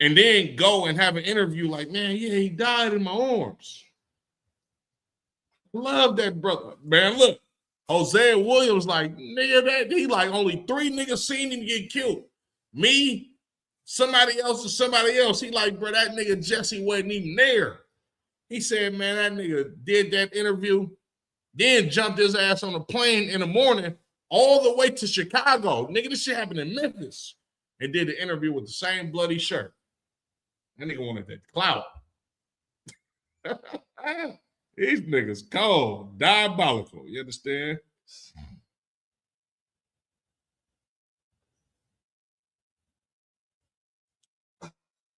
and then go and have an interview like, man, yeah, he died in my arms. Love that brother. Man, look, Hosea Williams like, nigga, that he like only 3 niggas seen him get killed. Me, somebody else, and somebody else. He like, bro, that nigga Jesse wasn't even there. He said, man, that nigga did that interview, then jumped his ass on a plane in the morning all the way to Chicago. Nigga, this shit happened in Memphis. And did the interview with the same bloody shirt. That nigga wanted that clout. These niggas cold, diabolical. You understand?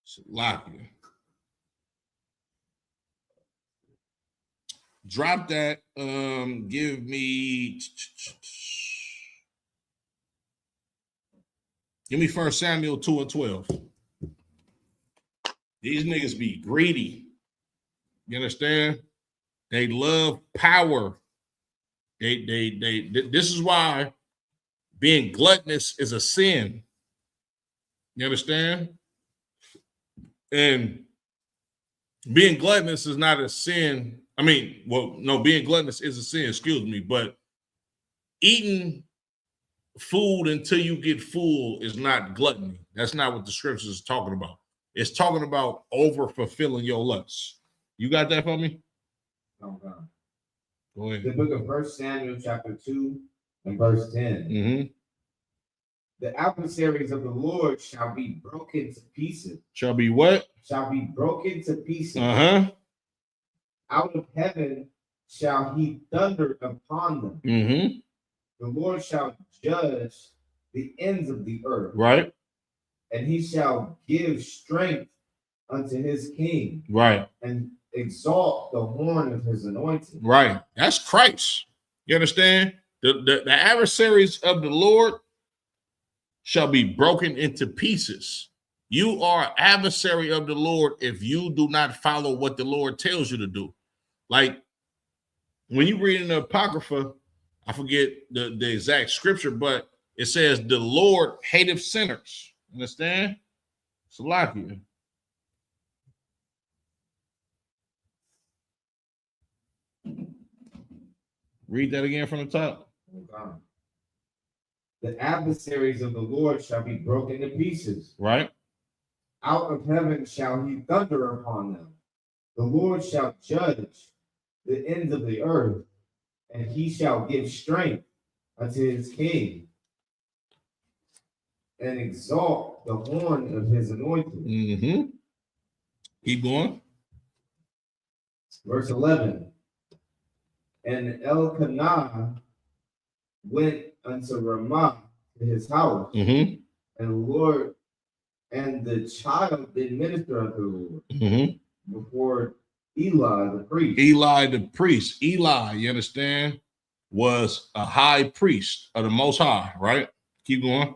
Sloppy. Drop that. Give me 1 Samuel 2 and 12. These niggas be greedy. You understand? They love power. This is why being gluttonous is a sin. You understand? And being gluttonous is not a sin. I mean, well, no, being gluttonous is a sin, excuse me, but eating food until you get full is not gluttony. That's not what the scriptures is talking about. It's talking about over fulfilling your lusts. You got that for me? Oh, God. Go ahead. The book of 1 Samuel chapter 2 and verse 10. Mm-hmm. The adversaries of the Lord shall be broken to pieces. Shall be what? Shall be broken to pieces. Uh-huh. Out of heaven shall he thunder upon them. Mm-hmm. The Lord shall judge the ends of the earth. Right. And he shall give strength unto his king. Right. And exalt the horn of his anointing. Right. That's Christ. You understand? The adversaries of the Lord shall be broken into pieces. You are adversary of the Lord if you do not follow what the Lord tells you to do. Like when you read in the Apocrypha, I forget the exact scripture, but it says the Lord hateth sinners. Understand? It's a lot here. Read that again from the top. The adversaries of the Lord shall be broken to pieces. Right. Out of heaven shall he thunder upon them. The Lord shall judge the ends of the earth, and he shall give strength unto his king, and exalt the horn of his anointing. Mm-hmm. Keep going. Verse 11. And Elkanah went unto Ramah to his house, Mm-hmm. and the Lord and the child did minister unto the Lord before Eli the priest. Eli the priest. Eli, you understand, was a high priest of the Most High, right? Keep going.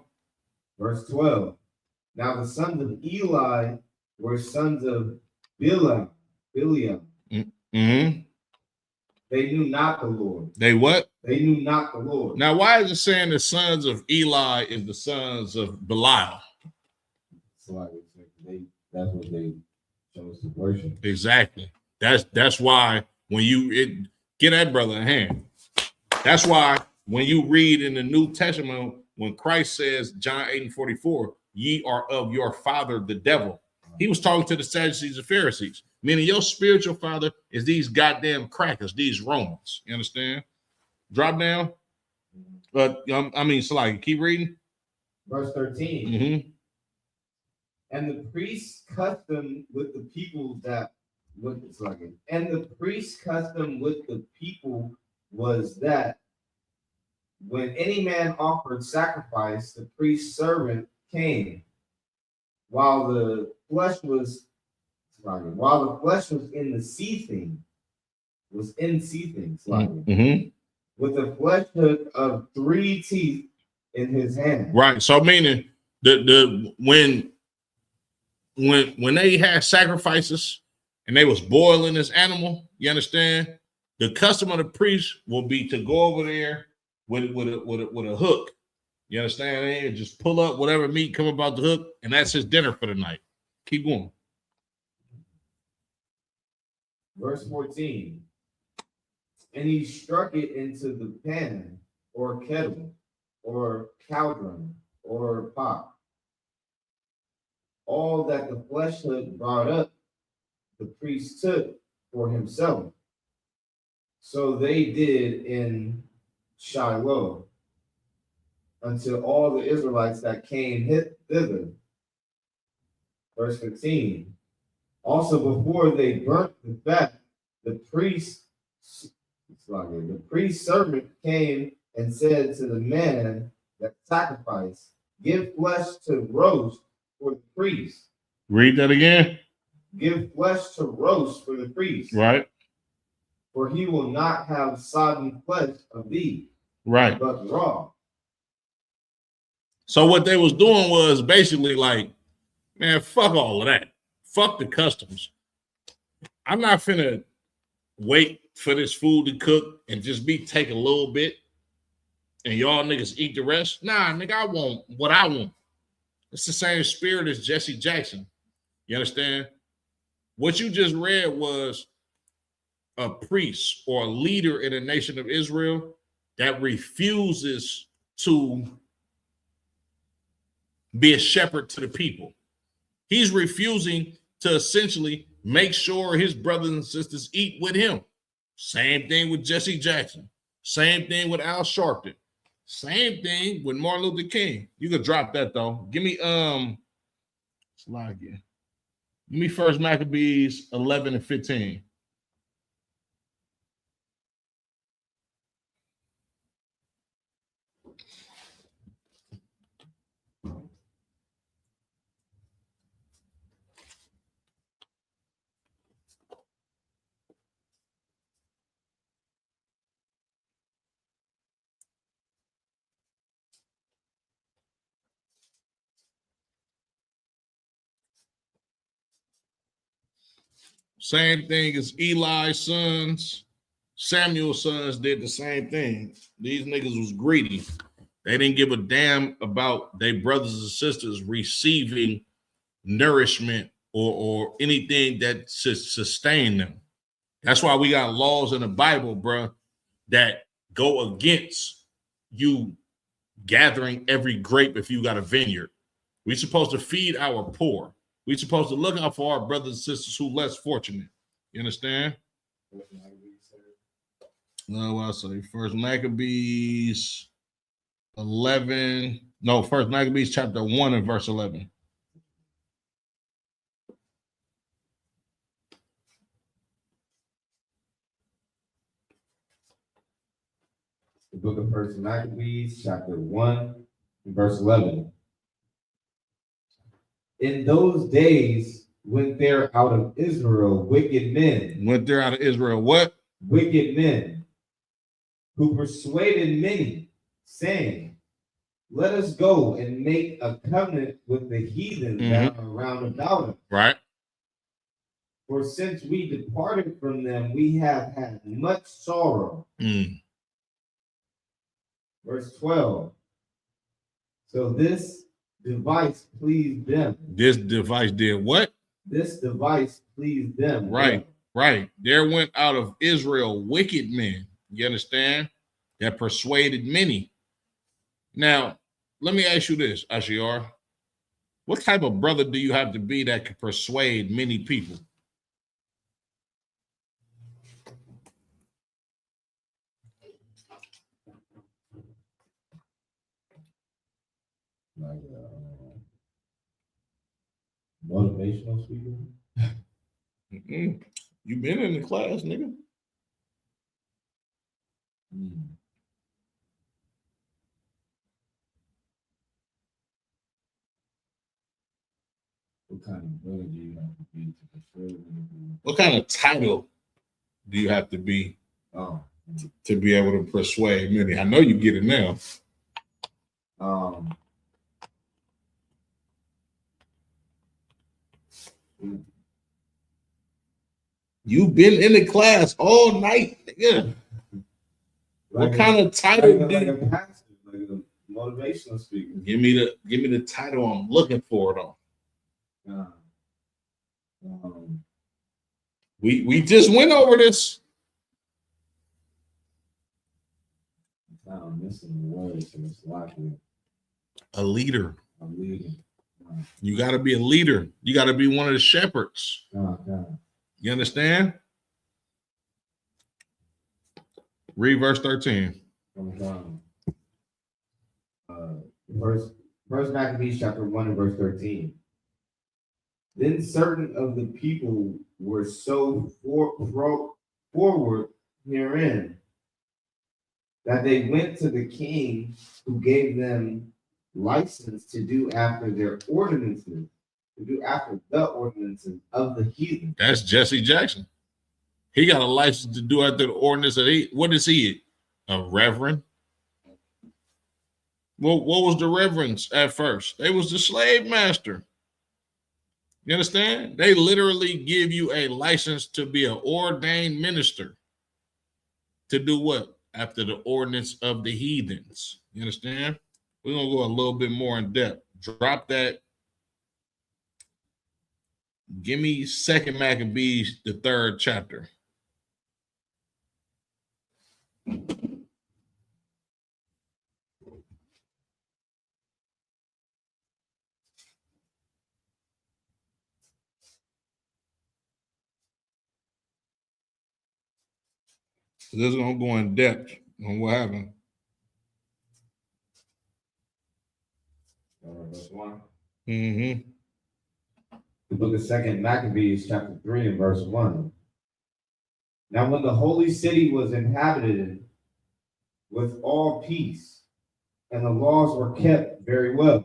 Verse 12. Now the sons of Eli were sons of Biliam. Mm-hmm. They knew not the Lord. They what? They knew not the Lord. Now, why is it saying the sons of Eli is the sons of Belial? So like that's what they chose to worship. Exactly. That's why when you get that brother a hand. That's why when you read in the New Testament, when Christ says, John 8:44, ye are of your father, the devil. He was talking to the Sadducees and Pharisees, meaning your spiritual father is these goddamn crackers, these Romans. You understand? Drop down. But Salaki, keep reading. Verse 13. Mm-hmm. And the priest's custom with the people was that when any man offered sacrifice, the priest's servant came while the flesh was in the seething, with a flesh hook of 3 teeth in his hand. Right. So meaning when they had sacrifices and they was boiling this animal, you understand? The custom of the priest will be to go over there with a hook. You understand? And just pull up whatever meat come about the hook, and that's his dinner for the night. Keep going. Verse 14. And he struck it into the pan or kettle or cauldron or pot. All that the flesh hook brought up, the priest took for himself. So they did in Shiloh until all the Israelites that came thither. Verse 15. Also, before they burnt the fat, the priest's servant came and said to the man that sacrificed, give flesh to roast for the priest. Read that again. Give flesh to roast for the priest. Right. For he will not have sodden flesh of thee. Right. But raw. So what they was doing was basically like, man, fuck all of that. Fuck the customs. I'm not finna wait for this food to cook and just take a little bit and y'all niggas eat the rest. Nah, nigga, I want what I want. It's the same spirit as Jesse Jackson. You understand? What you just read was a priest or a leader in the nation of Israel that refuses to be a shepherd to the people. He's refusing to essentially make sure his brothers and sisters eat with him. Same thing with Jesse Jackson. Same thing with Al Sharpton. Same thing with Martin Luther King. You could drop that though. Give me slide again. Give me 1 Maccabees 11 and 15. Same thing as Eli's sons. Samuel's sons did the same thing. These niggas was greedy. They didn't give a damn about their brothers and sisters receiving nourishment or anything that sustain them. That's why we got laws in the Bible, bro, that go against you gathering every grape if you got a vineyard. We're supposed to feed our poor. We're supposed to look out for our brothers and sisters who less fortunate. You understand? No, I'll say 1 Maccabees 11. No, 1 Maccabees chapter 1 and verse 11. The book of 1 Maccabees, chapter 1, verse 11. In those days went there out of Israel wicked men. Went there out of Israel what? Wicked men, who persuaded many, saying, let us go and make a covenant with the heathen that are round about us. Right. For since we departed from them, we have had much sorrow. Verse 12. So this device pleased them. This device did what? This device pleased them. Right, right. There went out of Israel wicked men, you understand, that persuaded many. Now, let me ask you this, Ashiar. What type of brother do you have to be that can persuade many people? Like motivational speaker. You been in the class, nigga. What kind of brother do you have to be to persuade people? What kind of title do you have to be to be able to persuade many? I know you get it now. You've been in the class all night, nigga. What kind of title do you? Like a pastor, like a motivational speaker. Give me the title I'm looking for though. We just went over this. I'm missing the words, so it's likely. A leader. A leader. You got to be a leader. You got to be one of the shepherds. You understand? Read verse 13. First Maccabees chapter 1 and verse 13. Then certain of the people were so forward herein that they went to the king, who gave them license to do after their ordinances, to do after the ordinances of the heathen. That's Jesse Jackson. He got a license to do after the ordinance of the, what is he? A reverend? Well, what was the reverends at first? They was the slave master. You understand? They literally give you a license to be an ordained minister. To do what? After the ordinance of the heathens. You understand? We're going to go a little bit more in depth. Drop that. Give me 2nd Maccabees, the 3rd chapter. This is going to go in depth on what happened. Verse 1. Mm-hmm. The book of 2nd Maccabees, chapter 3 and verse 1. Now when the holy city was inhabited with all peace, and the laws were kept very well,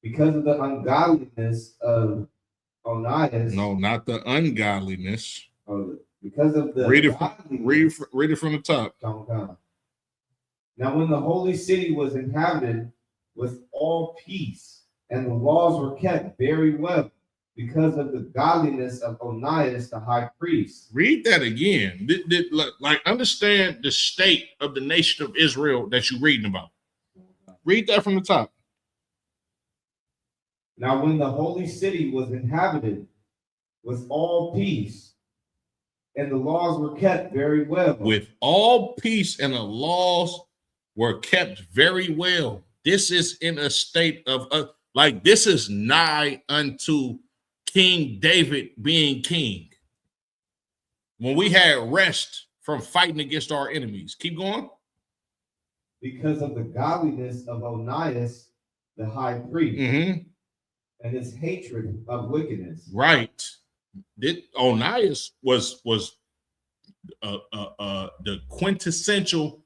because of the ungodliness of Onias. No, not the ungodliness. Because of the read it from the top. Now when the holy city was inhabited with all peace, and the laws were kept very well, because of the godliness of Onias the high priest. Read that again. Like understand the state of the nation of Israel that you're reading about. Read that from the top. Now when the holy city was inhabited with all peace, and the laws were kept very well. With all peace and the laws were kept very well. This is in a state of, like this is nigh unto King David being king. When we had rest from fighting against our enemies. Keep going. Because of the godliness of Onias, the high priest, and his hatred of wickedness. Right. Onias was the quintessential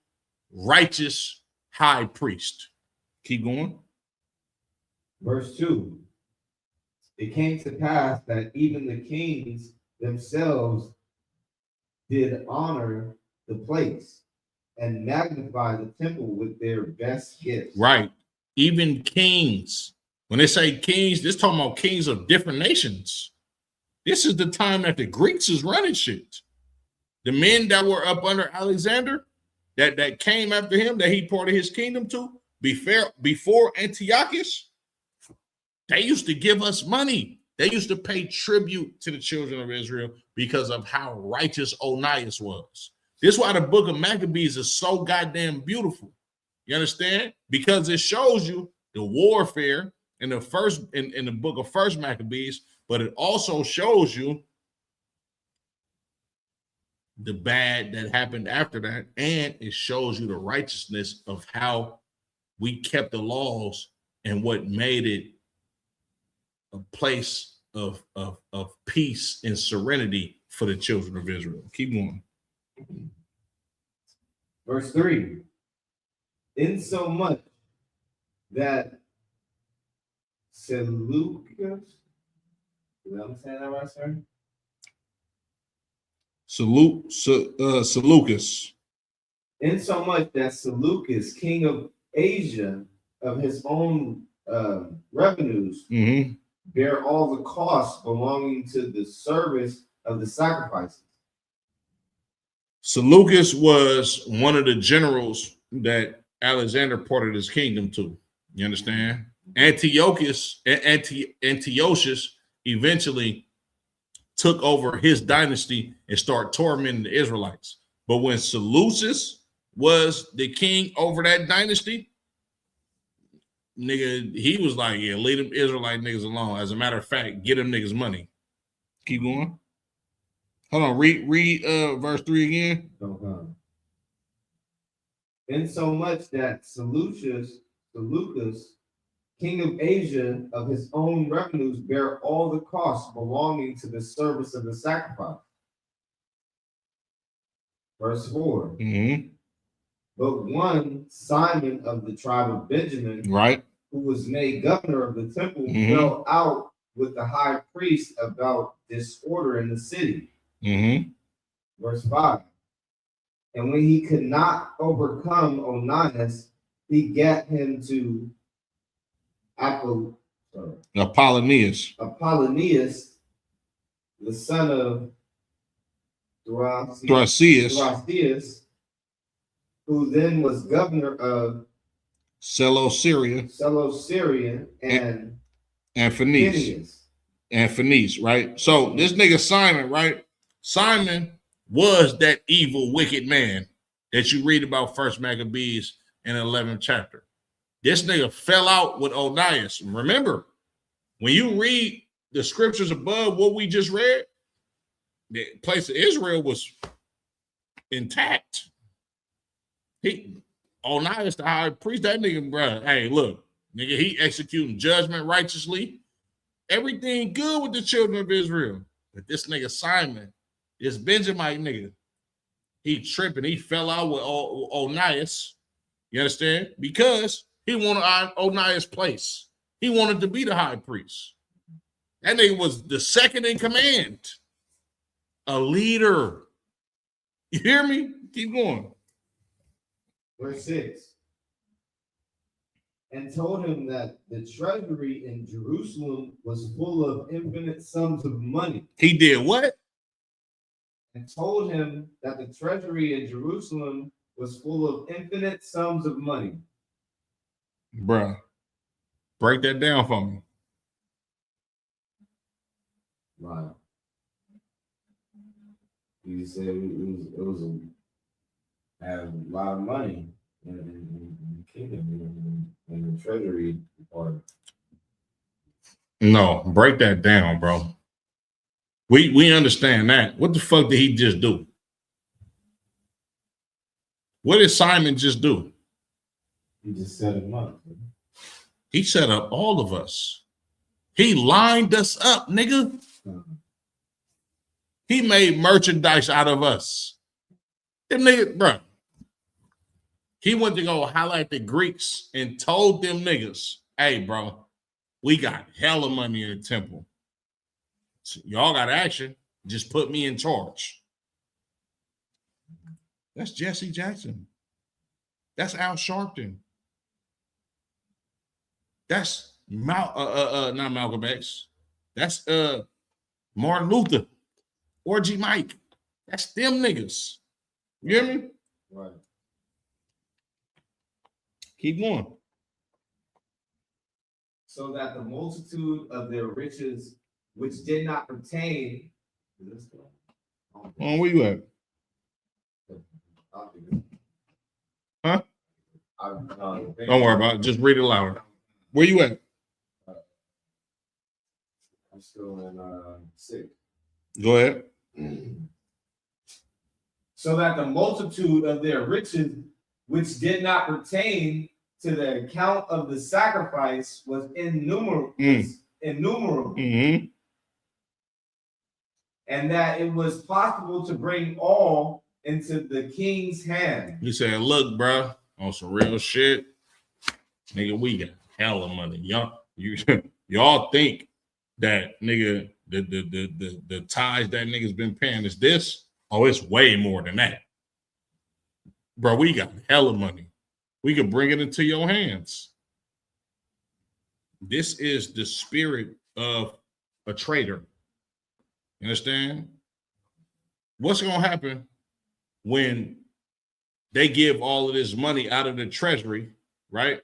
righteous high priest. Keep going. Verse 2. It came to pass that even the kings themselves did honor the place and magnify the temple with their best gifts. Right. Even kings. When they say kings, this talking about kings of different nations. This is the time that the Greeks is running shit. The men that were up under Alexander, that came after him, that he ported his kingdom to, before Antiochus, they used to give us money. They used to pay tribute to the children of Israel because of how righteous Onias was. This is why the book of Maccabees is so goddamn beautiful. You understand? Because it shows you the warfare in the first in the book of First Maccabees, but it also shows you the bad that happened after that, and it shows you the righteousness of how we kept the laws and what made it a place of peace and serenity for the children of Israel. Keep going. Verse 3. Insomuch that Seleucus, I'm saying that right, sir? Seleucus. Insomuch that Seleucus, king of Asia, of his own revenues, bear all the costs belonging to the service of the sacrifices. Seleucus was one of the generals that Alexander ported his kingdom to. You understand? Antiochus eventually took over his dynasty and started tormenting the Israelites. But when Seleucus was the king over that dynasty, nigga, he was like, yeah, leave them Israelite niggas alone. As a matter of fact, get them niggas money. Keep going. Hold on, read verse 3 again. Insomuch that Seleucus, king of Asia, of his own revenues, bear all the costs belonging to the service of the sacrifice. Verse 4. But one, Simon of the tribe of Benjamin, right, who was made governor of the temple, fell out with the high priest about disorder in the city. Verse 5. And when he could not overcome Onias, he got him to Apollonius, the son of Thrasius, who then was governor of Seleucia and Phoenice, right? So this nigga Simon, right? Simon was that evil, wicked man that you read about First Maccabees in the 11th chapter. This nigga fell out with Onias. Remember, when you read the scriptures above what we just read, the place of Israel was intact. Onias, the high priest, that nigga, bro. Hey, look, nigga, he executing judgment righteously. Everything good with the children of Israel. But this nigga Simon, this Benjamite nigga, he tripping. He fell out with Onias. You understand? Because he wanted Onias' place. He wanted to be the high priest. That nigga was the second in command. A leader. You hear me? Keep going. Verse 6. And told him that the treasury in Jerusalem was full of infinite sums of money. He did what? And told him that the treasury in Jerusalem was full of infinite sums of money. Bruh, break that down for me. Right. You said it was had a lot of money in the kingdom, in the treasury part. No, break that down, bro. We understand that. What the fuck did he just do? What did Simon just do? He just set him up. He set up all of us. He lined us up, nigga. He made merchandise out of us. Them niggas, bro. He went to go highlight the Greeks and told them niggas, hey, bro, we got hella money in the temple. So y'all got action. Just put me in charge. That's Jesse Jackson. That's Al Sharpton. That's not Malcolm X. That's Martin Luther. Orgy Mike. That's them niggas. You hear me? Right. Keep going. So that the multitude of their riches, which did not pertain. Where you at? Huh? Don't worry about it. Just read it louder. Where you at? I'm still in 6. Go ahead. So that the multitude of their riches, which did not pertain to the account of the sacrifice, was innumerable. Mm-hmm. And that it was possible to bring all into the king's hand. You said, look, bro, on some real shit, nigga, we got hella money. Y'all think that nigga, the ties that nigga's been paying is this? Oh, it's way more than that. Bro, we got hella money. We can bring it into your hands. This is the spirit of a traitor. You understand? What's going to happen when they give all of this money out of the treasury, right?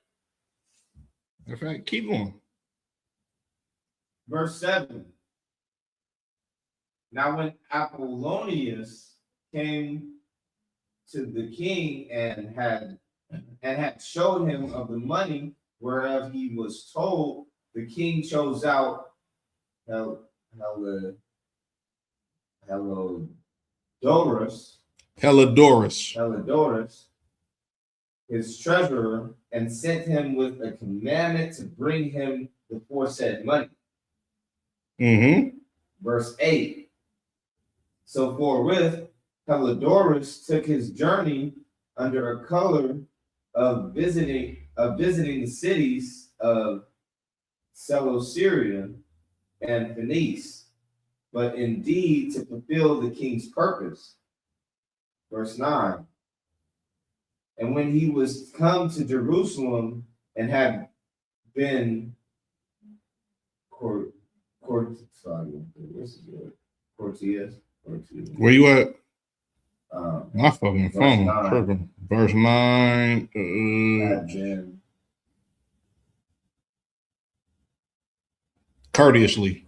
In fact, keep going. Verse 7. Now when Apollonius came to the king and had showed him of the money whereof he was told, the king chose out Hellodorus, his treasurer, and sent him with a commandment to bring him the foresaid money. Mm-hmm. Verse 8. So forthwith Hellodorus took his journey under a color of visiting the cities of Sellout and Phoenice, but indeed to fulfill the king's purpose. Verse 9. And when he was come to Jerusalem and had been Cortez. Where you at? My fucking phone tripping. Verse 9. Courteously.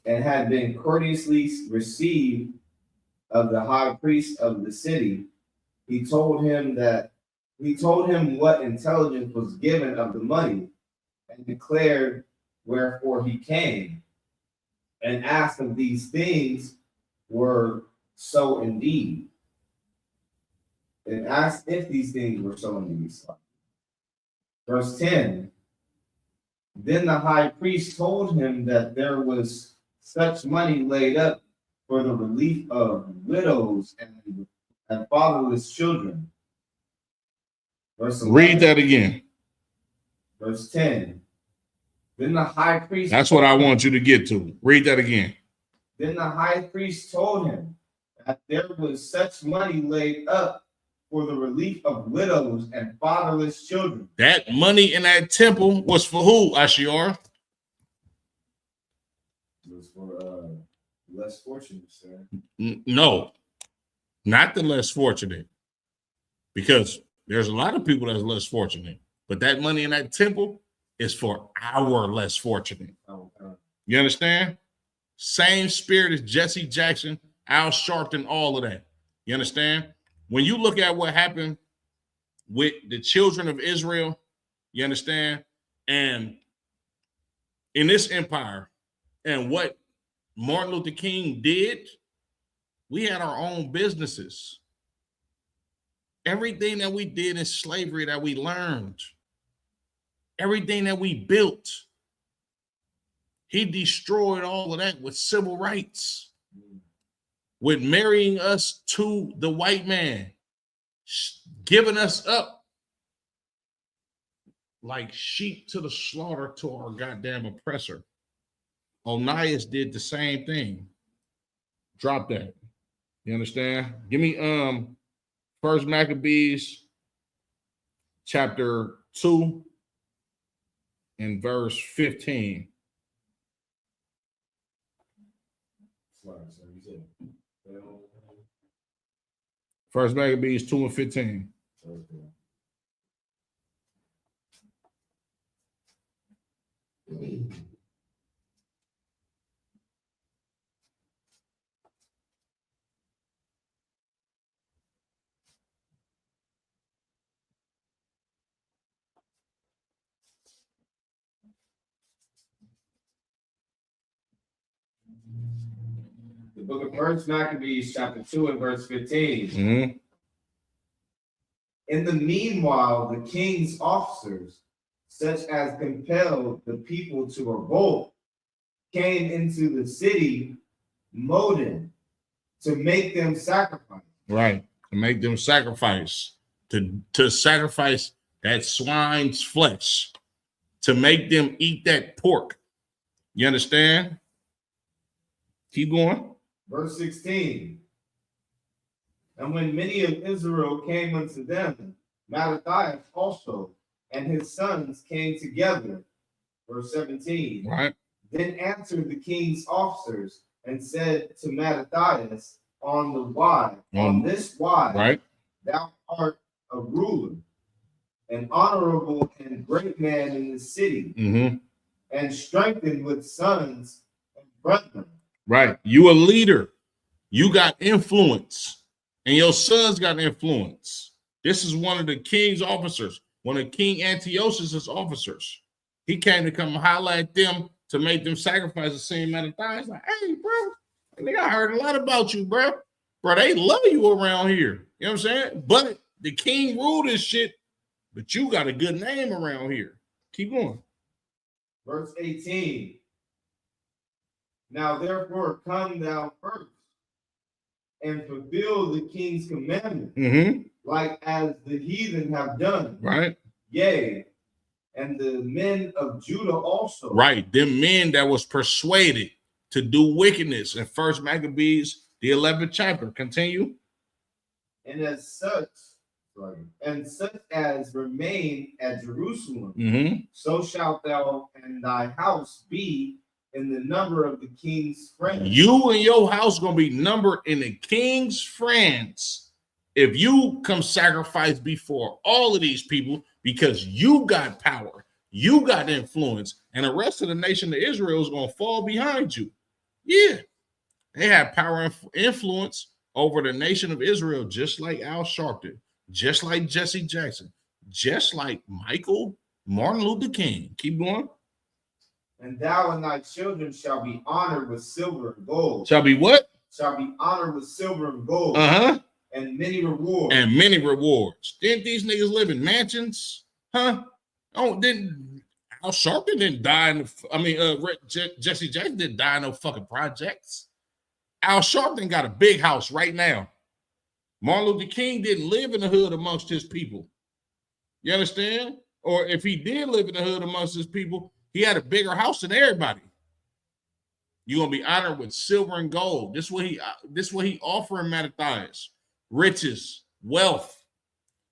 And had been courteously received of the high priest of the city. He told him what intelligence was given of the money, and declared wherefore he came, and asked if these things were so indeed. Verse 10. Then the high priest told him that there was such money laid up for the relief of widows and fatherless children. Verse 11. Read that again. Verse 10. Then the high priest. That's what I want you to get to. Read that again. Then the high priest told him that there was such money laid up for the relief of widows and fatherless children. That money in that temple was for who, Ashior? It was for less fortunate, sir. No, not the less fortunate. Because there's a lot of people that's less fortunate. But that money in that temple is for our less fortunate. You understand? Same spirit as Jesse Jackson, Al Sharpton, all of that. You understand? When you look at what happened with the children of Israel, you understand? And in this empire, and what Martin Luther King did, we had our own businesses. Everything that we did in slavery that we learned, everything that we built, he destroyed all of that with civil rights, with marrying us to the white man, giving us up like sheep to the slaughter to our goddamn oppressor. Onias did the same thing. Drop that. You understand? Give me First Maccabees chapter 2 and verse 15. First Maccabees 2 and 15. The book of First Maccabees, chapter 2 and verse 15. Mm-hmm. In the meanwhile, the king's officers, such as compelled the people to revolt, came into the city Modin to make them sacrifice. Right. To make them sacrifice. To sacrifice that swine's flesh. To make them eat that pork. You understand? Keep going. Verse 16. And when many of Israel came unto them, Mattathias also and his sons came together. Verse 17. Right. Then answered the king's officers and said to Mattathias, on this wise, right. Thou art a ruler, an honorable and great man in the city, Mm-hmm. and strengthened with sons and brethren. Right. You a leader. You got influence. And your sons got influence. This is one of the king's officers, one of King Antiochus' officers. He came to come holler at them to make them sacrifice the same amount of times. Like, hey, bro, nigga, I heard a lot about you, bro. Bro, they love you around here. You know what I'm saying? But the king ruled this shit, but you got a good name around here. Keep going. Verse 18. Now therefore come thou first and fulfill the king's commandment, like as the heathen have done. Right. Yea, and the men of Judah also. Right. Them men that was persuaded to do wickedness in First Maccabees, the 11th chapter. Continue. And such as remain at Jerusalem, so shalt thou and thy house be in the number of the king's friends. You and your house gonna be numbered in the king's friends if you come sacrifice before all of these people, because you got power, you got influence, and the rest of the nation of Israel is gonna fall behind you. Yeah, they have power and influence over the nation of Israel, just like Al Sharpton, just like Jesse Jackson, just like Martin Luther King. Keep going. And thou and thy children shall be honored with silver and gold. Shall be what? Shall be honored with silver and gold. And many rewards. And many rewards. Didn't these niggas live in mansions? Huh? Oh, didn't Al Sharpton didn't die in Jesse Jackson didn't die in no fucking projects. Al Sharpton got a big house right now. Martin Luther King didn't live in the hood amongst his people. You understand? Or if he did live in the hood amongst his people, he had a bigger house than everybody. You're gonna be honored with silver and gold. This is what he offering Mattathias. Riches, wealth,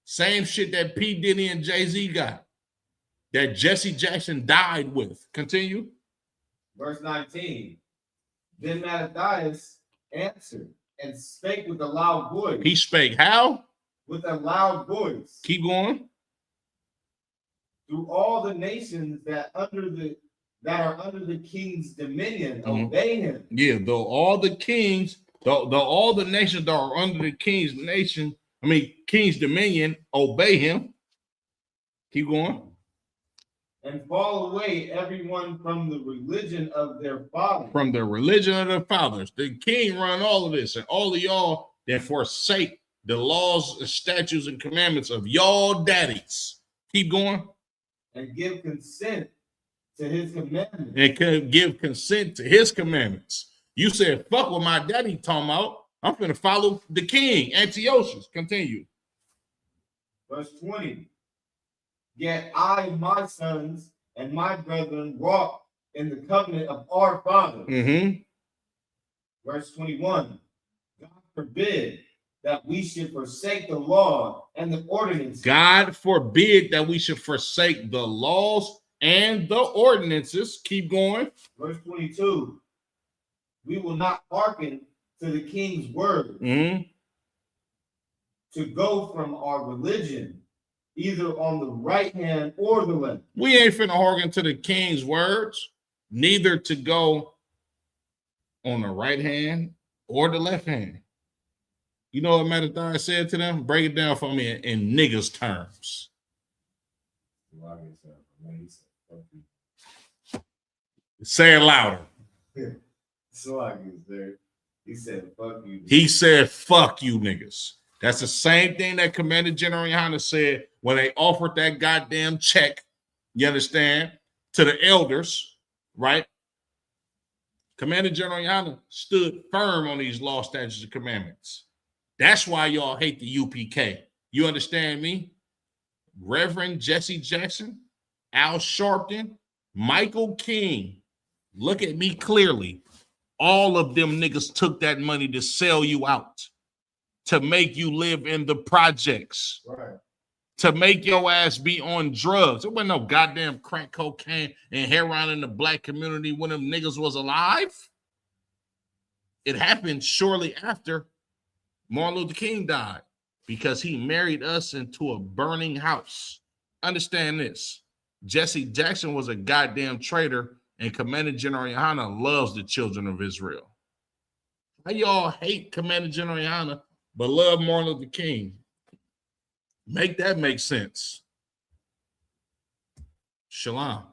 same shit that P. Diddy and Jay-Z got, that Jesse Jackson died with. Continue. Verse 19. Then Mattathias answered and spake with a loud voice. He spake how? With a loud voice. Keep going. Through all the nations that are under the king's dominion, obey him. Yeah, though all the kings, though all the nations that are under the king's king's dominion, obey him. Keep going. And fall away everyone from the religion of their fathers. From the religion of their fathers. The king run all of this, and all of y'all that forsake the laws and statutes and commandments of y'all daddies. Keep going. And give consent to his commandments. And can give consent to his commandments. You said, fuck what my daddy talking about. I'm finna follow the king, Antiochus. Continue. Verse 20. Yet I, my sons, and my brethren walk in the covenant of our fathers. Verse 21. God forbid that we should forsake the law and the ordinances. God forbid that we should forsake the laws and the ordinances. Keep going. Verse 22. We will not hearken to the king's word to go from our religion either on the right hand or the left. We ain't finna hearken to the king's words, neither to go on the right hand or the left hand. You know what Mattathias said to them? Break it down for me in niggas terms. Say it louder. He said, fuck you. He said, fuck you niggas. That's the same thing that Commander General Yohana said when they offered that goddamn check, you understand, to the elders, right? Commander General Yohana stood firm on these law, statutes, and commandments. That's why y'all hate the UPK. You understand me? Reverend Jesse Jackson, Al Sharpton, Michael King, look at me clearly. All of them niggas took that money to sell you out, to make you live in the projects, Right. to make your ass be on drugs. There wasn't no goddamn crack cocaine and heroin in the black community when them niggas was alive. It happened shortly after Martin Luther King died because he married us into a burning house. Understand this. Jesse Jackson was a goddamn traitor, and Commander General Yohana loves the children of Israel. How y'all hate Commander General Yohana but love Martin Luther King? Make that make sense. Shalom.